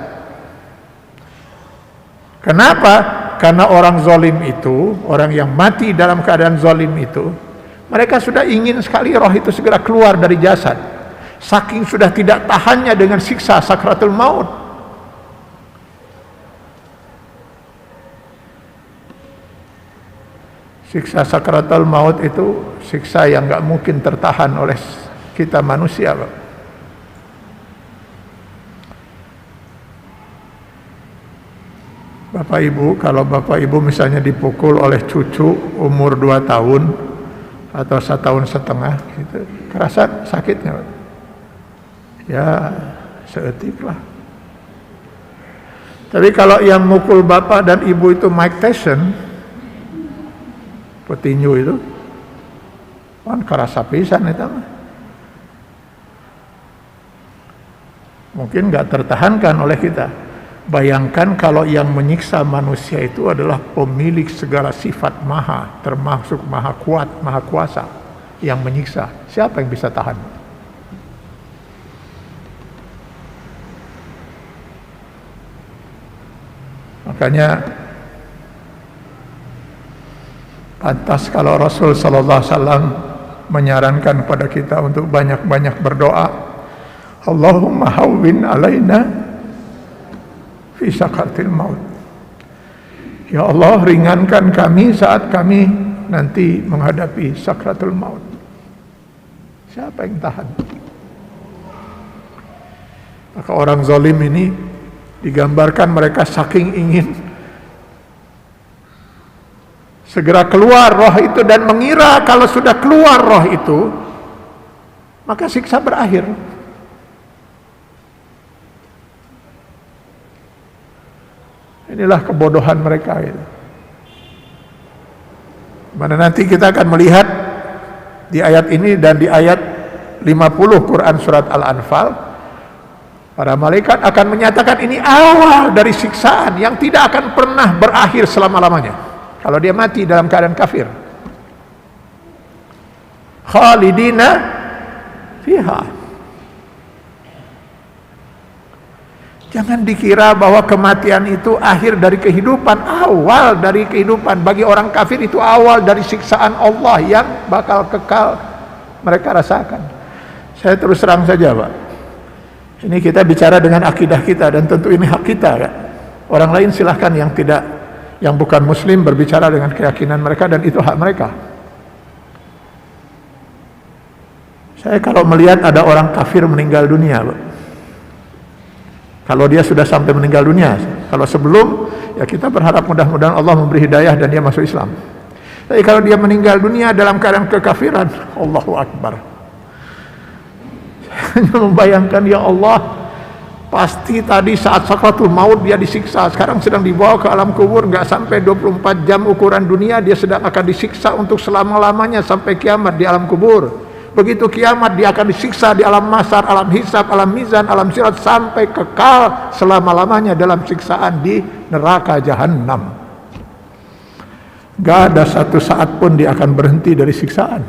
Kenapa? Karena orang zalim itu, orang yang mati dalam keadaan zalim itu, mereka sudah ingin sekali roh itu segera keluar dari jasad, saking sudah tidak tahannya dengan siksa sakratul maut. Siksa sakratul maut itu siksa yang gak mungkin tertahan oleh kita manusia, Pak. Bapak Ibu, kalau Bapak Ibu misalnya dipukul oleh cucu umur 2 tahun atau 1,5 tahun gitu, kerasa sakitnya? Ya seetik lah. Tapi kalau yang mukul bapak dan ibu itu Mike Tyson, petinju itu, kan kerasa pisan itu mah. Mungkin nggak tertahankan oleh kita. Bayangkan kalau yang menyiksa manusia itu adalah pemilik segala sifat maha, termasuk maha kuat, maha kuasa yang menyiksa. Siapa yang bisa tahan? Makanya pantas kalau Rasul sallallahu alaihi wasallam menyarankan kepada kita untuk banyak-banyak berdoa, Allahumma hawwin alaina fi sakaratil maut. Ya Allah, ringankan kami saat kami nanti menghadapi sakratul maut. Siapa yang tahan? Maka orang zalim ini digambarkan mereka saking ingin segera keluar roh itu dan mengira kalau sudah keluar roh itu maka siksa berakhir. Inilah kebodohan mereka itu. Mana nanti kita akan melihat di ayat ini dan di ayat 50 Quran surat Al-Anfal, para malaikat akan menyatakan ini awal dari siksaan yang tidak akan pernah berakhir selama-lamanya kalau dia mati dalam keadaan kafir. Khalidina fiha. Jangan dikira bahwa kematian itu akhir dari kehidupan, awal dari kehidupan. Bagi orang kafir itu awal dari siksaan Allah yang bakal kekal mereka rasakan. Saya terus terang saja, Pak. Ini kita bicara dengan akidah kita dan tentu ini hak kita, kan? Orang lain silahkan yang tidak, yang bukan muslim berbicara dengan keyakinan mereka dan itu hak mereka. Saya kalau melihat ada orang kafir meninggal dunia, Pak, kalau dia sudah sampai meninggal dunia, kalau sebelum, ya kita berharap mudah-mudahan Allah memberi hidayah dan dia masuk Islam. Tapi kalau dia meninggal dunia dalam keadaan kekafiran, Allahu Akbar. Hanya membayangkan, ya Allah, pasti tadi saat sakratul maut dia disiksa, sekarang sedang dibawa ke alam kubur, nggak sampai 24 jam ukuran dunia, dia sedang akan disiksa untuk selama-lamanya sampai kiamat di alam kubur. Begitu kiamat dia akan disiksa di alam mahsyar, alam hisab, alam mizan, alam sirat sampai kekal selama-lamanya dalam siksaan di neraka jahanam. Gak ada satu saat pun dia akan berhenti dari siksaan.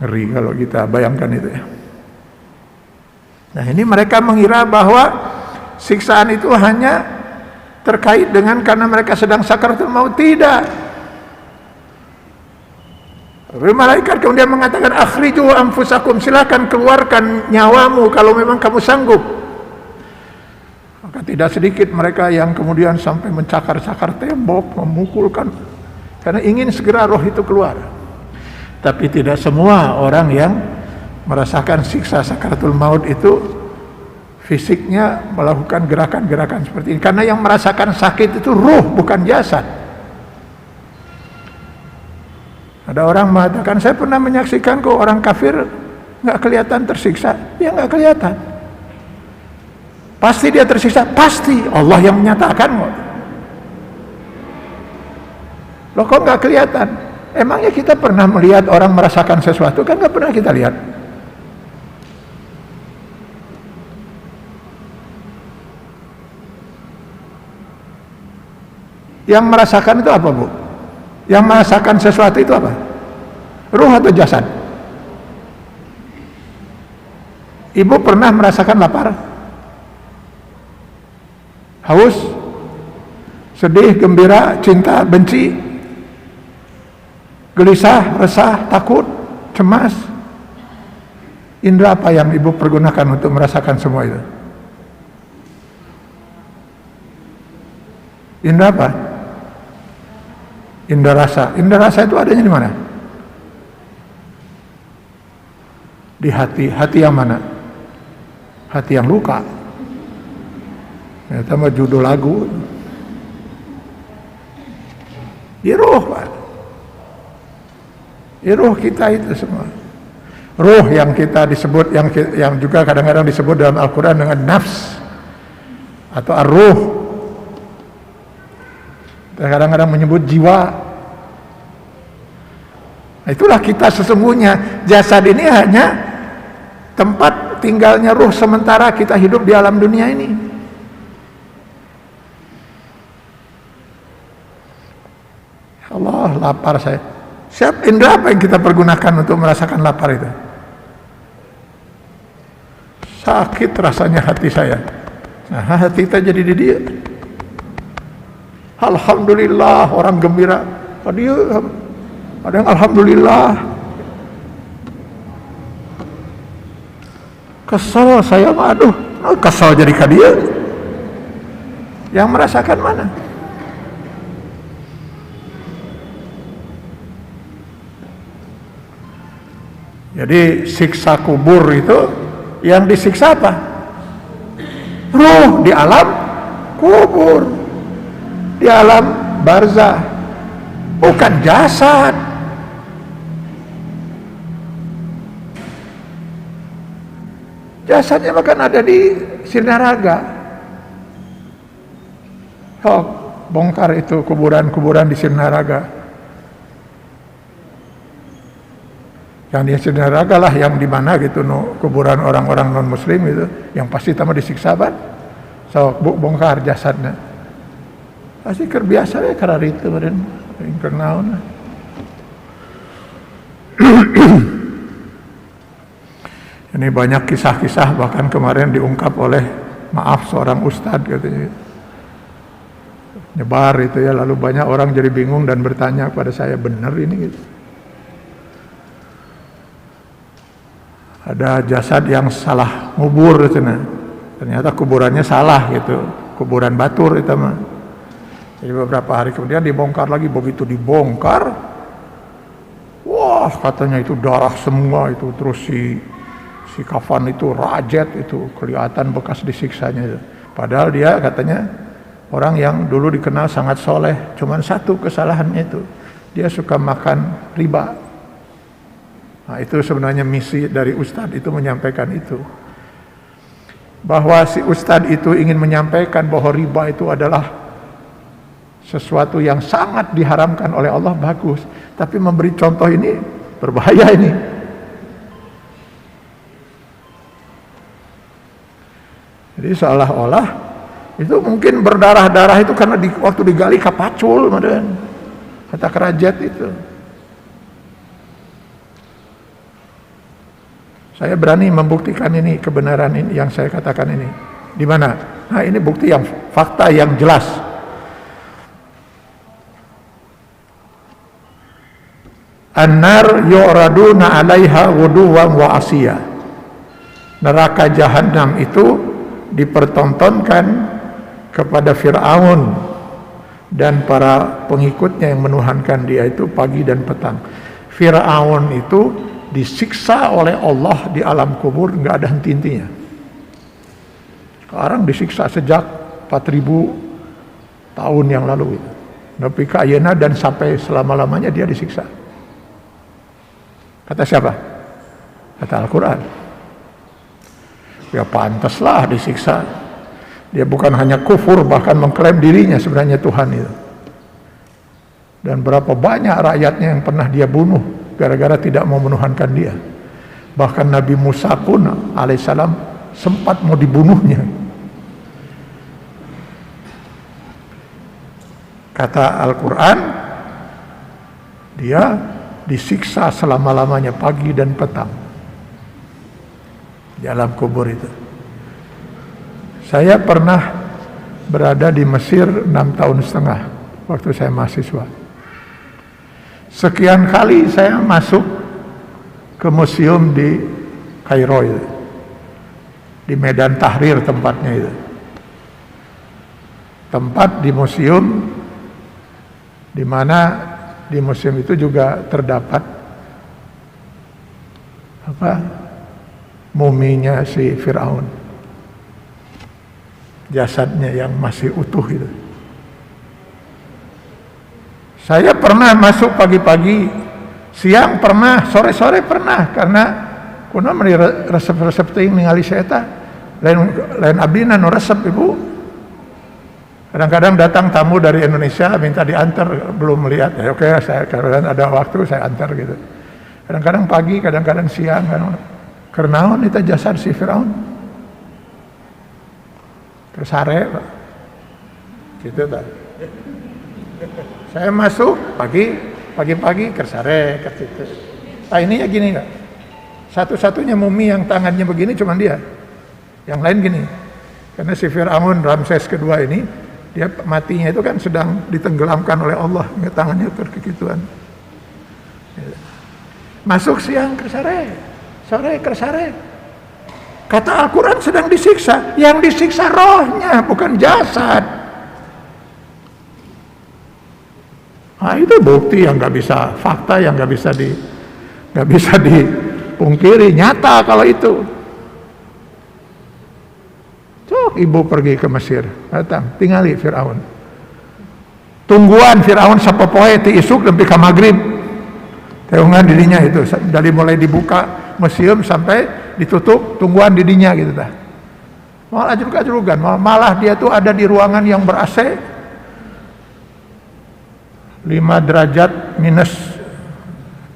Ngeri kalau kita bayangkan itu ya. Nah ini mereka mengira bahwa siksaan itu hanya terkait dengan karena mereka sedang sakaratul maut. Tidak. Malaikat kemudian mengatakan, akhriju anfusakum, silakan keluarkan nyawamu kalau memang kamu sanggup. Maka tidak sedikit mereka yang kemudian sampai mencakar-cakar tembok, memukulkan, karena ingin segera roh itu keluar. Tapi tidak semua orang yang merasakan siksa sakaratul maut itu fisiknya melakukan gerakan-gerakan seperti ini, karena yang merasakan sakit itu ruh, bukan jasad. Ada orang mengatakan, saya pernah menyaksikan kok orang kafir nggak kelihatan tersiksa. Ya nggak kelihatan. Pasti dia tersiksa, pasti Allah yang menyatakan kok. Loh kok nggak kelihatan? Emangnya kita pernah melihat orang merasakan sesuatu? Kan nggak pernah kita lihat. Yang merasakan itu apa, Bu? Yang merasakan sesuatu itu apa? Ruh atau jasad? Ibu pernah merasakan lapar? Haus? Sedih, gembira, cinta, benci? Gelisah, resah, takut, cemas? Indra apa yang ibu pergunakan untuk merasakan semua itu? Indra apa? Indra rasa. Indra rasa itu adanya di mana? Di hati. Hati yang mana? Hati yang luka. Itu mah judul lagu. Ruh, Pak. Ruh kita itu semua. Ruh yang kita disebut, yang juga kadang-kadang disebut dalam Al-Quran dengan nafs atau ar-ruh. Kadang-kadang menyebut jiwa. Nah, itulah kita sesungguhnya. Jasad ini hanya tempat tinggalnya ruh sementara kita hidup di alam dunia ini. Allah, lapar saya. Siap, indera apa yang kita pergunakan untuk merasakan lapar itu? Sakit rasanya hati saya. Nah, hati kita jadi di dia. Alhamdulillah, orang gembira. Ada yang alhamdulillah. Kesel saya mah, aduh, kesel jadi ka dia. Yang merasakan mana? Jadi siksa kubur itu yang disiksa apa? Ruh di alam kubur, di alam barzah, bukan jasad. Jasadnya bahkan ada di Sinaraga. Oh, bongkar itu kuburan-kuburan di Sinaraga. Yang di Sinaraga lah yang di mana gitu, kuburan orang-orang non muslim itu yang pasti tamu disiksa ban. So bongkar jasadnya. Pasti kerbiasa ya karena itu badan internal. Ini banyak kisah-kisah, bahkan kemarin diungkap oleh seorang ustadz katanya. Nyebar itu ya, lalu banyak orang jadi bingung dan bertanya kepada saya, benar ini gitu. Ada jasad yang salah ngubur gitu, nah. Ternyata kuburannya salah gitu, kuburan batur itu mah. Jadi beberapa hari kemudian dibongkar lagi, begitu dibongkar, wah katanya itu darah semua itu, terus si kafan itu rajet itu, kelihatan bekas disiksanya itu. Padahal dia katanya orang yang dulu dikenal sangat soleh, cuman satu kesalahannya itu, dia suka makan riba. Nah, itu sebenarnya misi dari Ustadz itu menyampaikan itu. Bahwa si Ustadz itu ingin menyampaikan bahwa riba itu adalah sesuatu yang sangat diharamkan oleh Allah, bagus. Tapi memberi contoh ini berbahaya ini. Jadi seolah-olah itu mungkin berdarah-darah itu karena waktu digali kapacul, kata kerajat itu. Saya berani membuktikan ini, kebenaran ini yang saya katakan ini. Di mana? Nah, ini bukti yang fakta yang jelas. An-nar yu'raduna 'alaiha ghuduwan wa 'ashiya. Neraka jahanam itu dipertontonkan kepada Fir'aun dan para pengikutnya yang menuhankan dia itu pagi dan petang. Fir'aun itu disiksa oleh Allah di alam kubur, nggak ada henti-hentinya. Sekarang disiksa sejak 4.000 tahun yang lalu itu. Tapi kayana dan sampai selama-lamanya dia disiksa. Kata siapa? Kata Al-Quran. Ya pantaslah disiksa. Dia bukan hanya kufur, bahkan mengklaim dirinya sebenarnya Tuhan itu. Dan berapa banyak rakyatnya yang pernah dia bunuh gara-gara tidak mau menuhankan dia. Bahkan Nabi Musa pun alaihissalam sempat mau dibunuhnya. Kata Al-Quran, dia disiksa selama-lamanya pagi dan petang di alam kubur itu. Saya pernah berada di Mesir 6,5 tahun waktu saya mahasiswa. Sekian kali saya masuk ke museum di Kairo itu, di Medan Tahrir tempatnya itu. Tempat di museum di mana di museum itu juga terdapat muminya si Fir'aun. jasadnya yang masih utuh itu. Saya pernah masuk pagi-pagi, siang pernah, sore-sore pernah, karena kuno resep-resep teuing ningali saya eta lain abdi nu resep Ibu. Kadang-kadang datang tamu dari Indonesia minta diantar, belum melihat, ya oke, saya kalau ada waktu saya antar gitu. Kadang-kadang pagi, kadang-kadang siang, karena itu jasad si Firaun tersare, Pak. Gitu tak. Saya masuk pagi-pagi kersare ke situ. Nah ini ya gini nggak? Satu-satunya mumi yang tangannya begini cuma dia. Yang lain gini. Karena si Fir'aun Ramses kedua ini, dia matinya itu kan sedang ditenggelamkan oleh Allah, tangannya terkekituan. Masuk siang kersare, sore kersare. Kata Al-Quran sedang disiksa, yang disiksa rohnya bukan jasad. Nah itu bukti yang nggak bisa, fakta yang nggak bisa dipungkiri, nyata kalau itu. Cok ibu pergi ke Mesir, datang, tinggali Fir'aun. Tungguan Fir'aun sapopoe ti isuk nempi ka magrib. Teungan dirinya itu, dari mulai dibuka museum sampai ditutup, tungguan dirinya gitu dah. Malah ajrug-ajrugan, malah dia tuh ada di ruangan yang ber-AC 5 derajat minus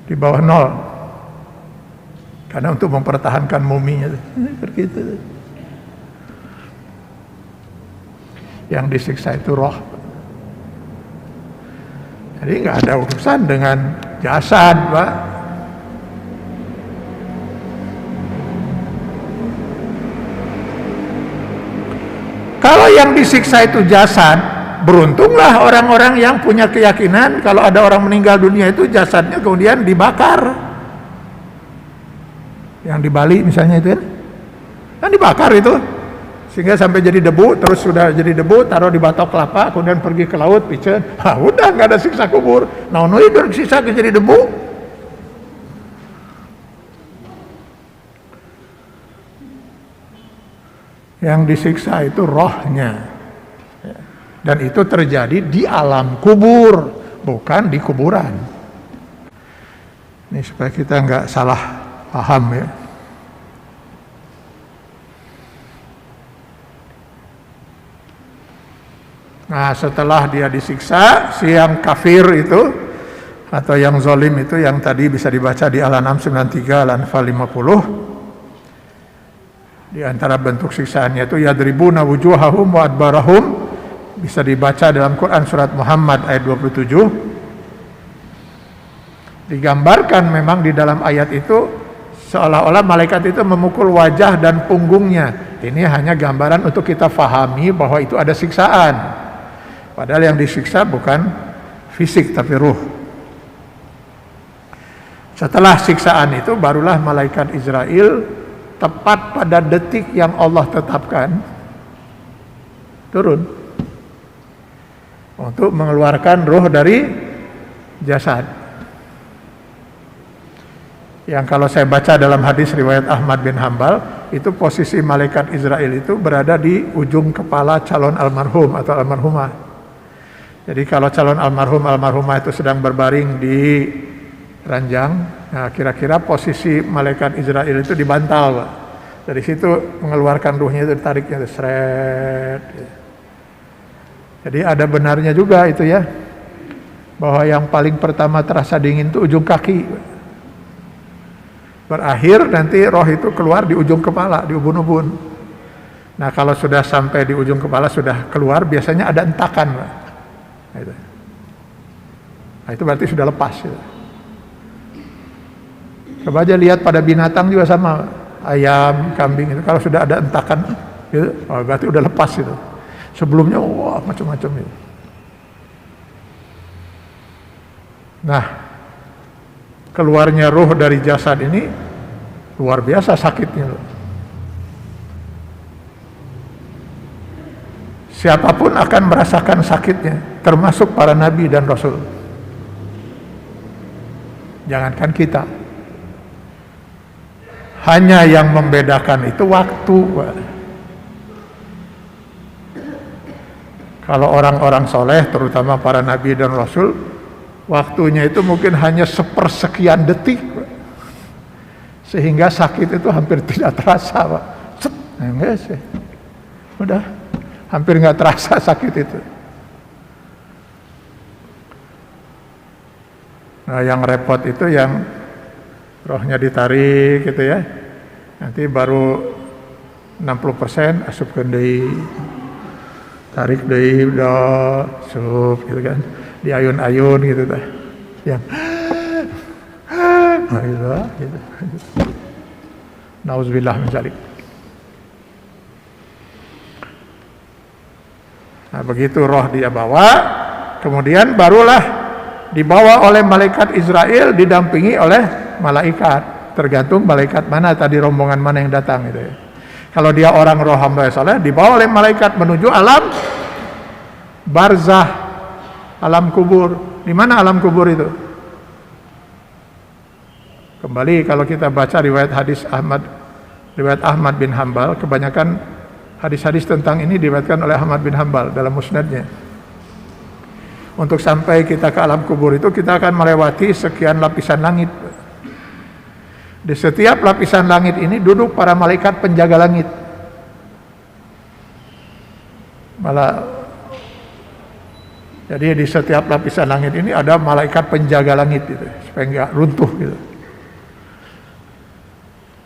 di bawah 0. Karena untuk mempertahankan muminya. Begitu. Yang disiksa itu roh. Jadi nggak ada urusan dengan jasad, Pak. Kalau yang disiksa itu jasad, beruntunglah orang-orang yang punya keyakinan kalau ada orang meninggal dunia itu jasadnya kemudian dibakar. Yang di Bali misalnya itu kan dibakar itu. Sehingga sampai jadi debu, terus sudah jadi debu, taruh di batok kelapa, kemudian pergi ke laut, piceun. Udah nggak ada siksa kubur. Nah, bersiksa jadi debu. Yang disiksa itu rohnya. Dan itu terjadi di alam kubur, bukan di kuburan. Ini supaya kita nggak salah paham ya. Nah setelah dia disiksa, si yang kafir itu atau yang zalim itu yang tadi bisa dibaca di Al-An'am 93, Al-Anfal 50. Di antara bentuk siksaannya itu yadribuna wujuhahum wa adbarahum, bisa dibaca dalam Quran surat Muhammad ayat 27. Digambarkan memang di dalam ayat itu seolah-olah malaikat itu memukul wajah dan punggungnya. Ini hanya gambaran untuk kita fahami bahwa itu ada siksaan. Padahal yang disiksa bukan fisik tapi ruh. Setelah siksaan itu barulah malaikat Israel tepat pada detik yang Allah tetapkan turun untuk mengeluarkan ruh dari jasad. Yang kalau saya baca dalam hadis riwayat Ahmad bin Hanbal, itu posisi malaikat Israel itu berada di ujung kepala calon almarhum atau almarhumah. Jadi kalau calon almarhumah itu sedang berbaring di ranjang, nah kira-kira posisi malaikat Israel itu di bantal, Pak. Dari situ mengeluarkan ruhnya itu, ditariknya itu seret. Jadi ada benarnya juga itu ya, bahwa yang paling pertama terasa dingin itu ujung kaki. Berakhir nanti roh itu keluar di ujung kepala, di ubun-ubun. Nah kalau sudah sampai di ujung kepala, sudah keluar, biasanya ada entakan, Pak. Nah, itu berarti sudah lepas gitu. Coba aja lihat pada binatang juga sama, ayam, kambing itu kalau sudah ada entakan gitu, berarti udah lepas gitu. Sebelumnya wah macam-macam gitu. Nah, keluarnya ruh dari jasad ini luar biasa sakitnya. Siapapun akan merasakan sakitnya, termasuk para nabi dan rasul. Jangankan kita. Hanya yang membedakan itu waktu. Kalau orang-orang soleh, terutama para nabi dan rasul, waktunya itu mungkin hanya sepersekian detik, sehingga sakit itu hampir tidak terasa, Pak. Enggak sih, udah hampir nggak terasa sakit itu. Nah, yang repot itu yang rohnya ditarik gitu ya, nanti baru 60% asupkeun deui, tarik deui, udah sup gitu kan, diayun-ayun gitu tah, yang nah gitu. Nauzubillah min dzalik. Nah, begitu roh dia bawa, kemudian barulah dibawa oleh malaikat Israel didampingi oleh malaikat, tergantung malaikat mana tadi, rombongan mana yang datang gitu ya. Kalau dia orang roh hamba saleh, dibawa oleh malaikat menuju alam barzah, alam kubur. Di mana alam kubur itu? Kembali kalau kita baca riwayat Ahmad bin Hanbal, kebanyakan hadis-hadis tentang ini diriwayatkan oleh Ahmad bin Hanbal dalam musnadnya. Untuk sampai kita ke alam kubur itu kita akan melewati sekian lapisan langit. Di setiap lapisan langit ini duduk para malaikat penjaga langit. Jadi di setiap lapisan langit ini ada malaikat penjaga langit gitu, supaya enggak runtuh gitu.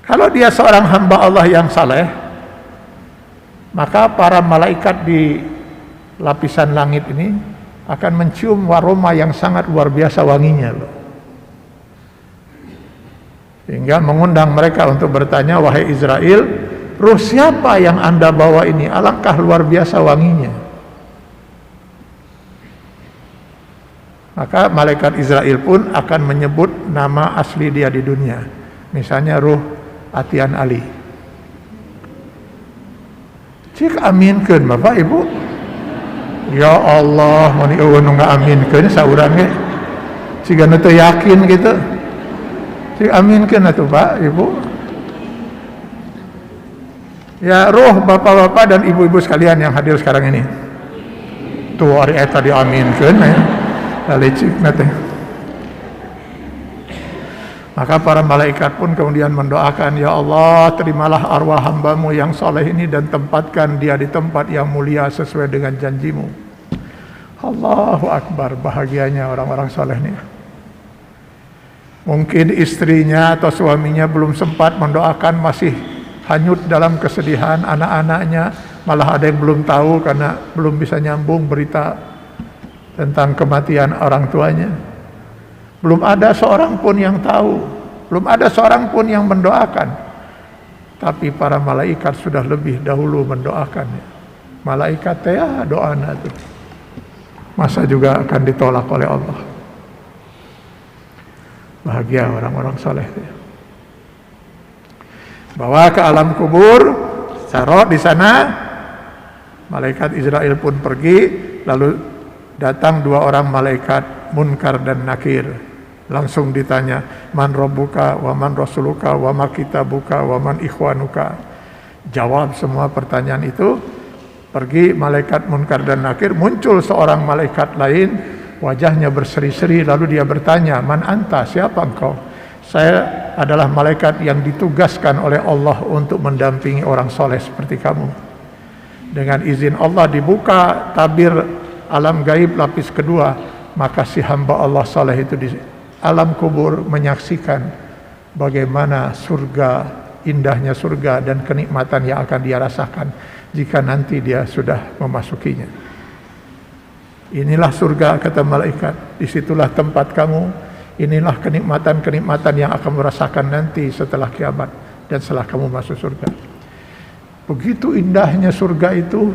Kalau dia seorang hamba Allah yang saleh, maka para malaikat di lapisan langit ini akan mencium aroma yang sangat luar biasa wanginya loh. Sehingga mengundang mereka untuk bertanya, wahai Israel, ruh siapa yang Anda bawa ini? Alangkah luar biasa wanginya. Maka malaikat Israel pun akan menyebut nama asli dia di dunia. Misalnya ruh Atian Ali. Cik aminkeun Bapak Ibu. Ya Allah, mun eueun nu ngaaminkeun saurang ge. Cigana teu yakin gitu. Cik aminkeun atuh Pak, Ibu. Ya roh bapak-bapak dan ibu-ibu sekalian yang hadir sekarang ini. Tuh ari eta diaminkeun ya. Lalecikna teh. Maka para malaikat pun kemudian mendoakan, ya Allah, terimalah arwah hambamu yang soleh ini dan tempatkan dia di tempat yang mulia sesuai dengan janjimu. Allahu Akbar, bahagianya orang-orang soleh ini. Mungkin istrinya atau suaminya belum sempat mendoakan, masih hanyut dalam kesedihan, anak-anaknya malah ada yang belum tahu karena belum bisa nyambung berita tentang kematian orang tuanya. Belum ada seorang pun yang tahu, belum ada seorang pun yang mendoakan. Tapi para malaikat sudah lebih dahulu mendoakannya. Malaikat ya doana itu masa juga akan ditolak oleh Allah. Bahagia orang-orang saleh. Bawa ke alam kubur, taruh di sana. Malaikat Israel pun pergi, lalu datang dua orang malaikat Munkar dan Nakir. Langsung ditanya, man rabbuka wa man rasuluka wa ma kitabuka wa man ikhwanuka. Jawab semua pertanyaan itu. Pergi malaikat Munkar dan Nakir, muncul seorang malaikat lain, wajahnya berseri-seri, lalu dia bertanya, man anta, siapa engkau? Saya adalah malaikat yang ditugaskan oleh Allah untuk mendampingi orang soleh seperti kamu. Dengan izin Allah dibuka tabir alam gaib lapis kedua, maka si hamba Allah soleh itu di alam kubur menyaksikan bagaimana surga, indahnya surga dan kenikmatan yang akan dia rasakan jika nanti dia sudah memasukinya. Inilah surga, kata malaikat, disitulah tempat kamu, inilah kenikmatan-kenikmatan yang akan merasakan nanti setelah kiamat dan setelah kamu masuk surga. Begitu indahnya surga itu,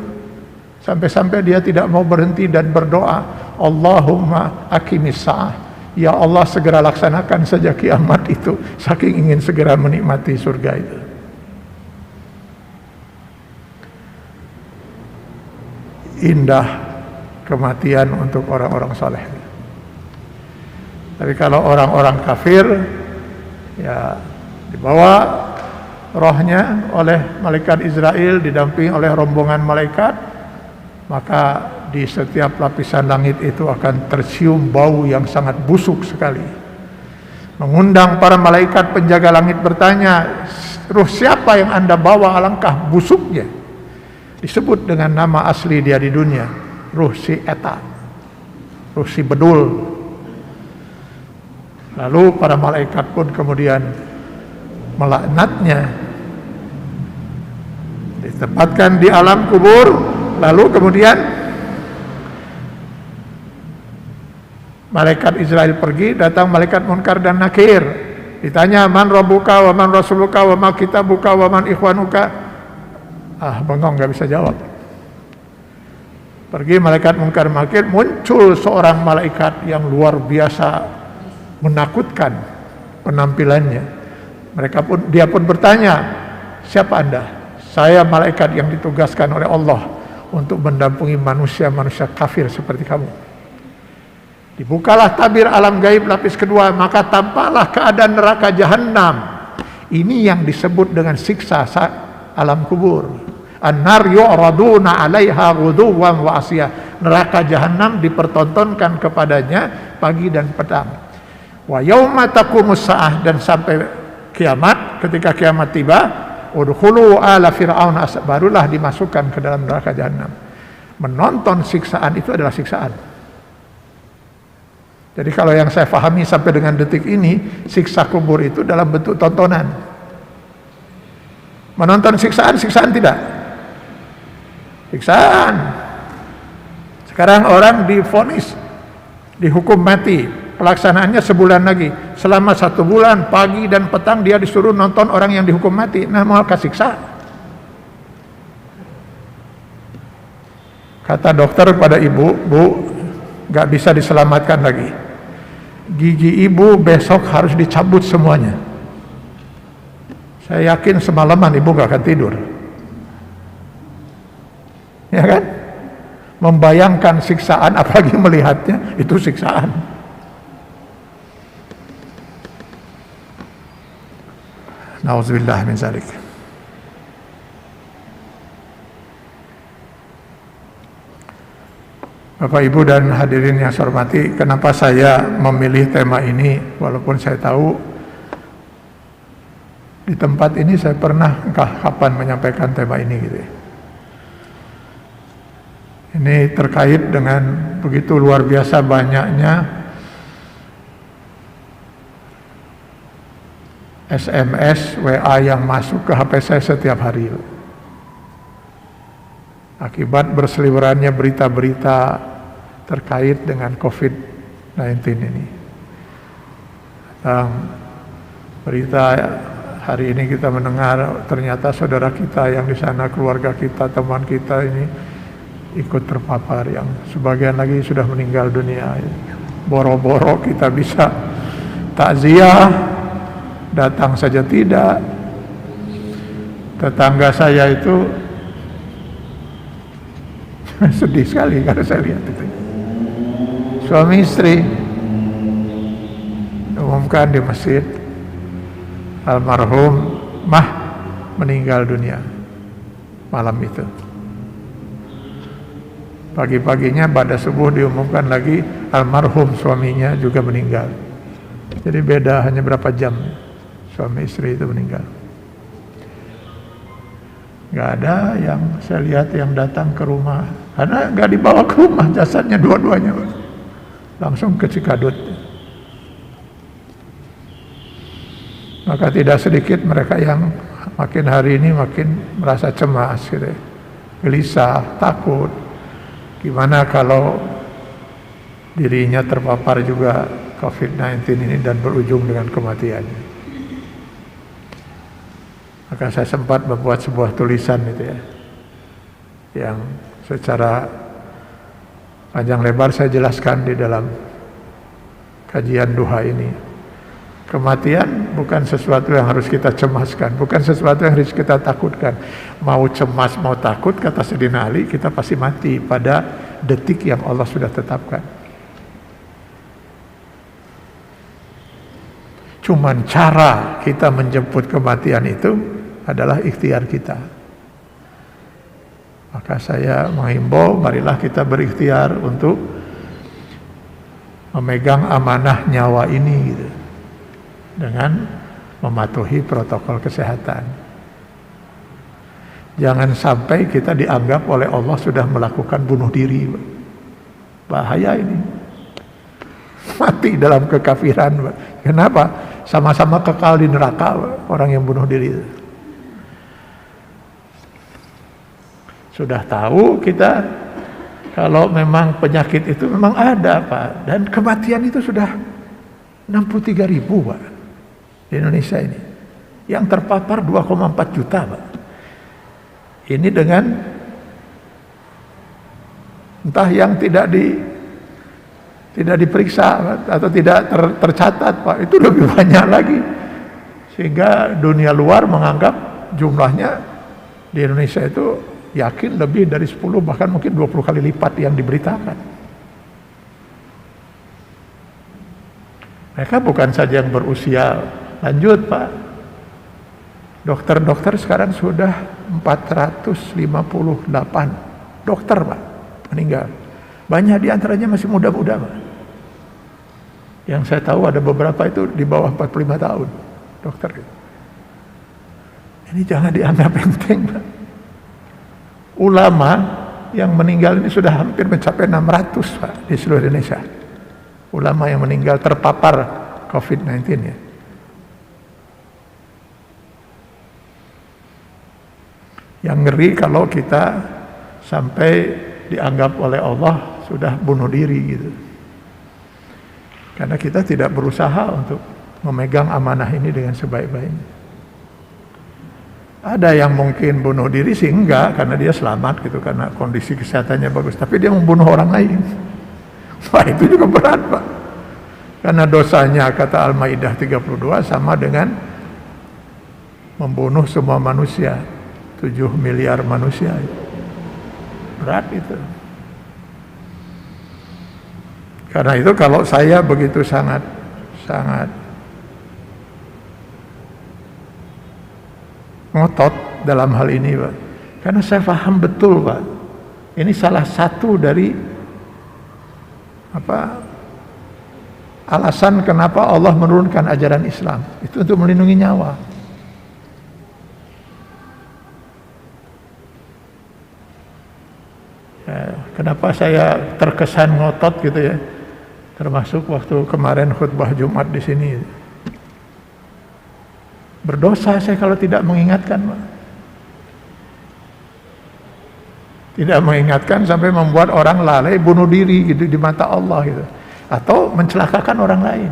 sampai-sampai dia tidak mau berhenti dan berdoa, Allahumma aqimis sa'ah, ya Allah segera laksanakan saja kiamat itu, saking ingin segera menikmati surga itu. Indah kematian untuk orang-orang saleh. Tapi kalau orang-orang kafir, ya dibawa rohnya oleh malaikat Israel didampingi oleh rombongan malaikat, maka di setiap lapisan langit itu akan tercium bau yang sangat busuk sekali. Mengundang para malaikat penjaga langit bertanya, ruh siapa yang Anda bawa, alangkah busuknya? Disebut dengan nama asli dia di dunia, ruh si Eta, ruh si Bedul. Lalu para malaikat pun kemudian melaknatnya, ditempatkan di alam kubur. Lalu kemudian malaikat Israel pergi, datang malaikat Munkar dan Nakir, ditanya man rabbuka wa man rasuluka wa ma kitabuka wa man ikhwanuka. Bengong, gak bisa jawab. Pergi malaikat Munkar Nakir, muncul seorang malaikat yang luar biasa menakutkan penampilannya. Dia pun bertanya, siapa Anda? Saya malaikat yang ditugaskan oleh Allah untuk mendampingi manusia-manusia kafir seperti kamu. Dibukalah tabir alam gaib lapis kedua, maka tampaklah keadaan neraka jahanam. Ini yang disebut dengan siksa alam kubur. An-nar yu'raduna 'alaiha ghuduwan wa asya. Neraka jahanam dipertontonkan kepadanya pagi dan petang. Wa yauma taqumus saah, dan sampai kiamat, ketika kiamat tiba, udkhulu ala fir'aun, barulah dimasukkan ke dalam neraka jahanam. Menonton siksaan itu adalah siksaan. Jadi kalau yang saya pahami sampai dengan detik ini, siksa kubur itu dalam bentuk tontonan. Menonton siksaan tidak? Siksaan. Sekarang orang divonis, dihukum mati, pelaksanaannya sebulan lagi. Selama 1 bulan pagi dan petang dia disuruh nonton orang yang dihukum mati. Nah, mau kasih siksa. Kata dokter pada ibu, Bu, gak bisa diselamatkan lagi. Gigi ibu besok harus dicabut semuanya. Saya yakin semalaman ibu gak akan tidur. Ya kan? Membayangkan siksaan, apalagi melihatnya, itu siksaan. Nauzubillah min zalik. Bapak Ibu dan hadirin yang saya hormati, kenapa saya memilih tema ini, walaupun saya tahu di tempat ini saya pernah kapan menyampaikan tema ini gitu ya. Ini terkait dengan begitu luar biasa banyaknya SMS, WA yang masuk ke HP saya setiap hari. Akibat berseliwerannya berita-berita terkait dengan COVID-19 ini. Berita hari ini kita mendengar ternyata saudara kita yang di sana, keluarga kita, teman kita ini ikut terpapar, yang sebagian lagi sudah meninggal dunia. Boro-boro kita bisa takziah, datang saja tidak. Tetangga saya itu sedih sekali kalau saya lihat itu. Suami istri umumkan di masjid, almarhum Mah meninggal dunia malam itu. Pagi-paginya pada subuh diumumkan lagi almarhum suaminya juga meninggal. Jadi beda hanya berapa jam suami istri itu meninggal. Gak ada yang saya lihat yang datang ke rumah, karena gak dibawa ke rumah jasadnya dua-duanya, langsung ke Cikadut. Maka tidak sedikit mereka yang makin hari ini makin merasa cemas gitu ya. Gelisah, takut. Gimana kalau dirinya terpapar juga COVID-19 ini dan berujung dengan kematian. Maka saya sempat membuat sebuah tulisan itu ya, yang secara panjang lebar saya jelaskan di dalam kajian duha ini. Kematian bukan sesuatu yang harus kita cemaskan, bukan sesuatu yang harus kita takutkan. Mau cemas, mau takut, kata Sayyidina Ali, kita pasti mati pada detik yang Allah sudah tetapkan. Cuman cara kita menjemput kematian itu adalah ikhtiar kita. Maka saya menghimbau, marilah kita berikhtiar untuk memegang amanah nyawa ini gitu, dengan mematuhi protokol kesehatan. Jangan sampai kita dianggap oleh Allah sudah melakukan bunuh diri. Bahaya ini. Mati dalam kekafiran. Kenapa? Sama-sama kekal di neraka orang yang bunuh diri. Sudah tahu kita kalau memang penyakit itu memang ada, Pak. Dan kematian itu sudah 63.000, Pak, di Indonesia ini. Yang terpapar 2,4 juta, Pak. Ini dengan entah yang tidak diperiksa atau tidak tercatat, Pak. Itu lebih banyak lagi. Sehingga dunia luar menganggap jumlahnya di Indonesia itu yakin lebih dari 10, bahkan mungkin 20 kali lipat yang diberitakan. Mereka bukan saja yang berusia lanjut, Pak. Dokter-dokter sekarang sudah 458 dokter, Pak, meninggal. Banyak diantaranya masih muda-muda, Pak. Yang saya tahu ada beberapa itu di bawah 45 tahun, dokter. Ini jangan dianggap enteng, Pak. Ulama yang meninggal ini sudah hampir mencapai 600, Pak, di seluruh Indonesia. Ulama yang meninggal terpapar COVID-19 ya. Yang ngeri kalau kita sampai dianggap oleh Allah sudah bunuh diri gitu. Karena kita tidak berusaha untuk memegang amanah ini dengan sebaik-baiknya. Ada yang mungkin bunuh diri sih enggak, karena dia selamat gitu, karena kondisi kesehatannya bagus. Tapi dia membunuh orang lain. Wah, itu juga berat, Pak. Karena dosanya, kata Al-Maidah 32, sama dengan membunuh semua manusia. 7 miliar manusia. Berat itu. Karena itu kalau saya begitu sangat ngotot dalam hal ini, Pak. Karena saya paham betul, Pak. Ini salah satu dari alasan kenapa Allah menurunkan ajaran Islam. Itu untuk melindungi nyawa. Kenapa saya terkesan ngotot gitu ya, termasuk waktu kemarin khutbah Jumat di sini. Berdosa saya kalau tidak mengingatkan, Pak. Tidak mengingatkan sampai membuat orang lalai bunuh diri gitu di mata Allah gitu, atau mencelakakan orang lain.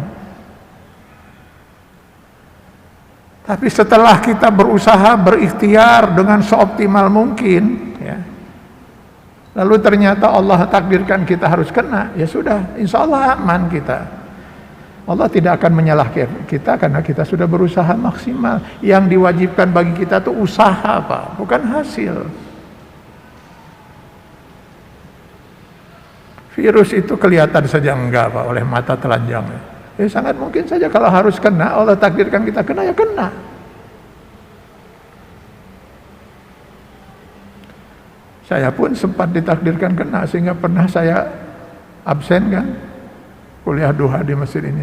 Tapi setelah kita berusaha berikhtiar dengan seoptimal mungkin, ya, lalu ternyata Allah takdirkan kita harus kena, ya sudah, insya Allah aman kita. Allah tidak akan menyalahkan kita karena kita sudah berusaha maksimal. Yang diwajibkan bagi kita itu usaha, Pak, bukan hasil. Virus itu kelihatan saja enggak, Pak, oleh mata telanjang. Sangat mungkin saja kalau harus kena, Allah takdirkan kita kena, ya kena. Saya pun sempat ditakdirkan kena, sehingga pernah saya absen kan kuliah duha di masjid ini.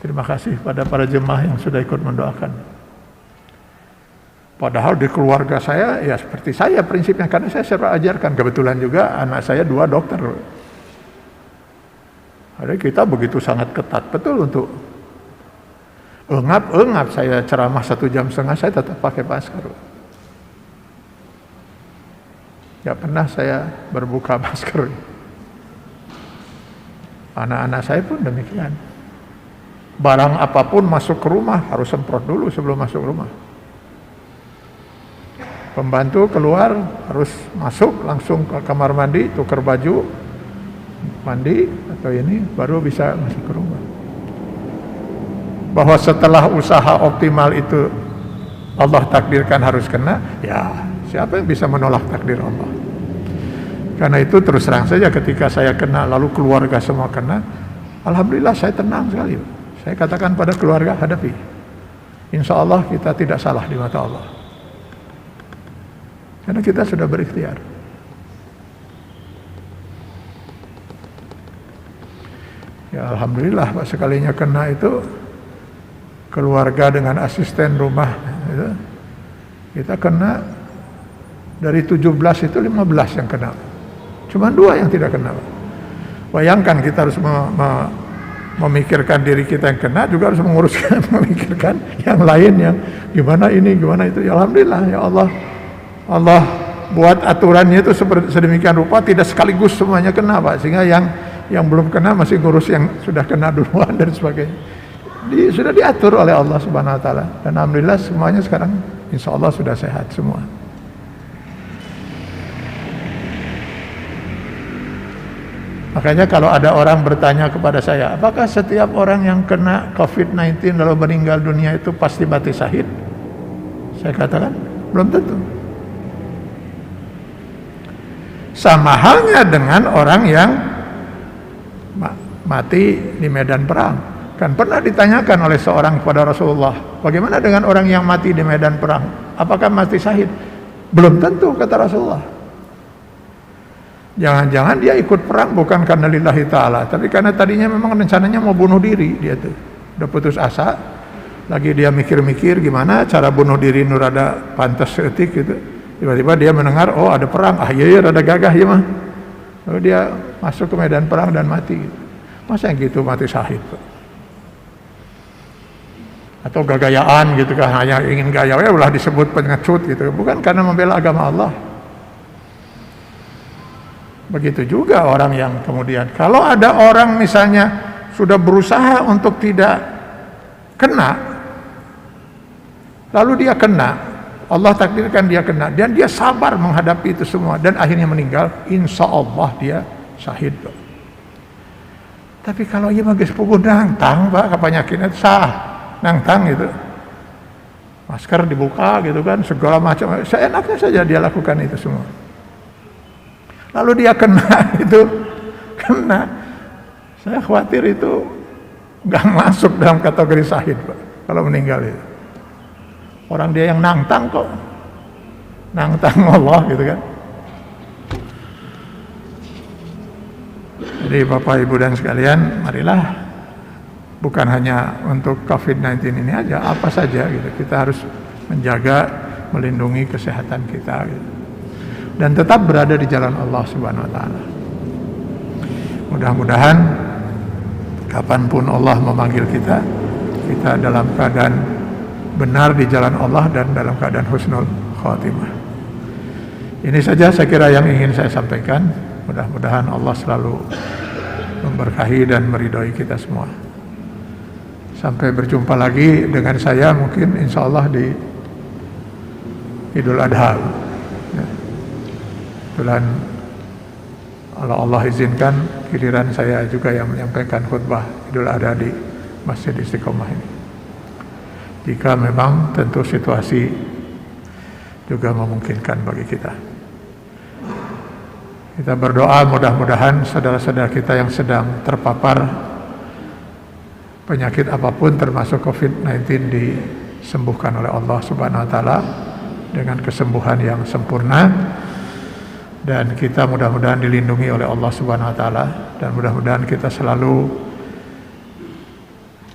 Terima kasih pada para jemaah yang sudah ikut mendoakan. Padahal di keluarga saya ya seperti saya prinsipnya, karena saya selalu ajarkan. Kebetulan juga anak saya 2 dokter. Jadi kita begitu sangat ketat betul untuk engap saya ceramah 1,5 jam saya tetap pakai masker. Gak pernah saya berbuka masker. Anak-anak saya pun demikian. Barang apapun masuk ke rumah harus semprot dulu sebelum masuk rumah. Pembantu keluar harus masuk langsung ke kamar mandi, tukar baju, mandi atau ini baru bisa masuk ke rumah. Bahwa setelah usaha optimal itu Allah takdirkan harus kena, ya siapa yang bisa menolak takdir Allah? Karena itu terus terang saja ketika saya kena lalu keluarga semua kena, alhamdulillah saya tenang sekali. Saya katakan pada keluarga, hadapi. Insya Allah kita tidak salah di mata Allah. Karena kita sudah berikhtiar. Ya alhamdulillah Pak, sekalinya kena itu keluarga dengan asisten rumah gitu. Kita kena dari 17 itu 15 yang kena. Cuma 2 yang tidak kena. Bayangkan kita harus memikirkan diri kita yang kena, juga harus menguruskan memikirkan yang lain yang gimana ini, gimana itu. Ya alhamdulillah ya Allah buat aturannya itu sedemikian rupa tidak sekaligus semuanya kena Pak, sehingga yang belum kena masih ngurus yang sudah kena duluan dan sebagainya. Sudah diatur oleh Allah Subhanahu wa taala. Dan alhamdulillah semuanya sekarang insya Allah sudah sehat semua. Makanya kalau ada orang bertanya kepada saya, apakah setiap orang yang kena COVID-19 lalu meninggal dunia itu pasti mati syahid? Saya katakan, belum tentu. Sama halnya dengan orang yang mati di medan perang. Kan pernah ditanyakan oleh seorang kepada Rasulullah, bagaimana dengan orang yang mati di medan perang? Apakah mati syahid? Belum tentu, kata Rasulullah. Jangan-jangan dia ikut perang bukan karena lillahi ta'ala, tapi karena tadinya memang rencananya mau bunuh diri. Dia tuh udah putus asa, lagi dia mikir-mikir gimana cara bunuh diri nurada pantas seetik gitu. Tiba-tiba dia mendengar, oh ada perang, iya rada gagah ya mah. Lalu dia masuk ke medan perang dan mati gitu. Masa yang gitu mati syahid Pak? Atau gagayaan gitu kan, hanya ingin gaya ya ulah disebut pengecut gitu, bukan karena membela agama Allah. Begitu juga orang yang kemudian, kalau ada orang misalnya sudah berusaha untuk tidak kena, lalu dia kena, Allah takdirkan dia kena, dan dia sabar menghadapi itu semua, dan akhirnya meninggal, insya Allah dia syahid. Tapi kalau ia bagi sepupu nangtang Pak, penyakitnya sah, nangtang gitu, masker dibuka gitu kan, segala macam, seenaknya saja dia lakukan itu semua. Lalu dia kena itu, kena. Saya khawatir itu nggak masuk dalam kategori syahid Pak, kalau meninggal itu. Orang dia yang nangtang kok, nangtang Allah gitu kan. Jadi Bapak Ibu dan sekalian, marilah bukan hanya untuk COVID-19 ini aja, apa saja gitu, kita harus menjaga, melindungi kesehatan kita gitu. Dan tetap berada di jalan Allah Subhanahu wa taala. Mudah-mudahan kapanpun Allah memanggil kita, kita dalam keadaan benar di jalan Allah dan dalam keadaan husnul khatimah. Ini saja saya kira yang ingin saya sampaikan. Mudah-mudahan Allah selalu memberkahi dan meridhoi kita semua. Sampai berjumpa lagi dengan saya mungkin insya Allah di Idul Adha. Kebetulan kalau Allah izinkan, giliran saya juga yang menyampaikan khutbah Idul Adha di Masjid Istiqomah ini. Jika memang tentu situasi juga memungkinkan bagi kita. Kita berdoa mudah-mudahan saudara-saudara kita yang sedang terpapar penyakit apapun termasuk COVID-19 disembuhkan oleh Allah Subhanahu wa taala dengan kesembuhan yang sempurna. Dan kita mudah-mudahan dilindungi oleh Allah Subhanahu wa taala, dan mudah-mudahan kita selalu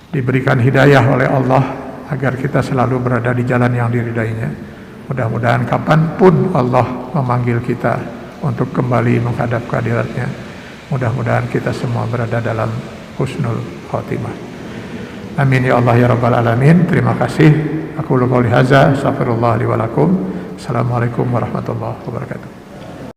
diberikan hidayah oleh Allah agar kita selalu berada di jalan yang diridainya. Mudah-mudahan kapanpun Allah memanggil kita untuk kembali menghadap kehadiratnya, mudah-mudahan kita semua berada dalam husnul khotimah. Amin ya Allah ya rabbal alamin. Terima kasih. Aku qouli hadza, astaghfirullah li wa lakum. Assalamualaikum warahmatullahi wabarakatuh.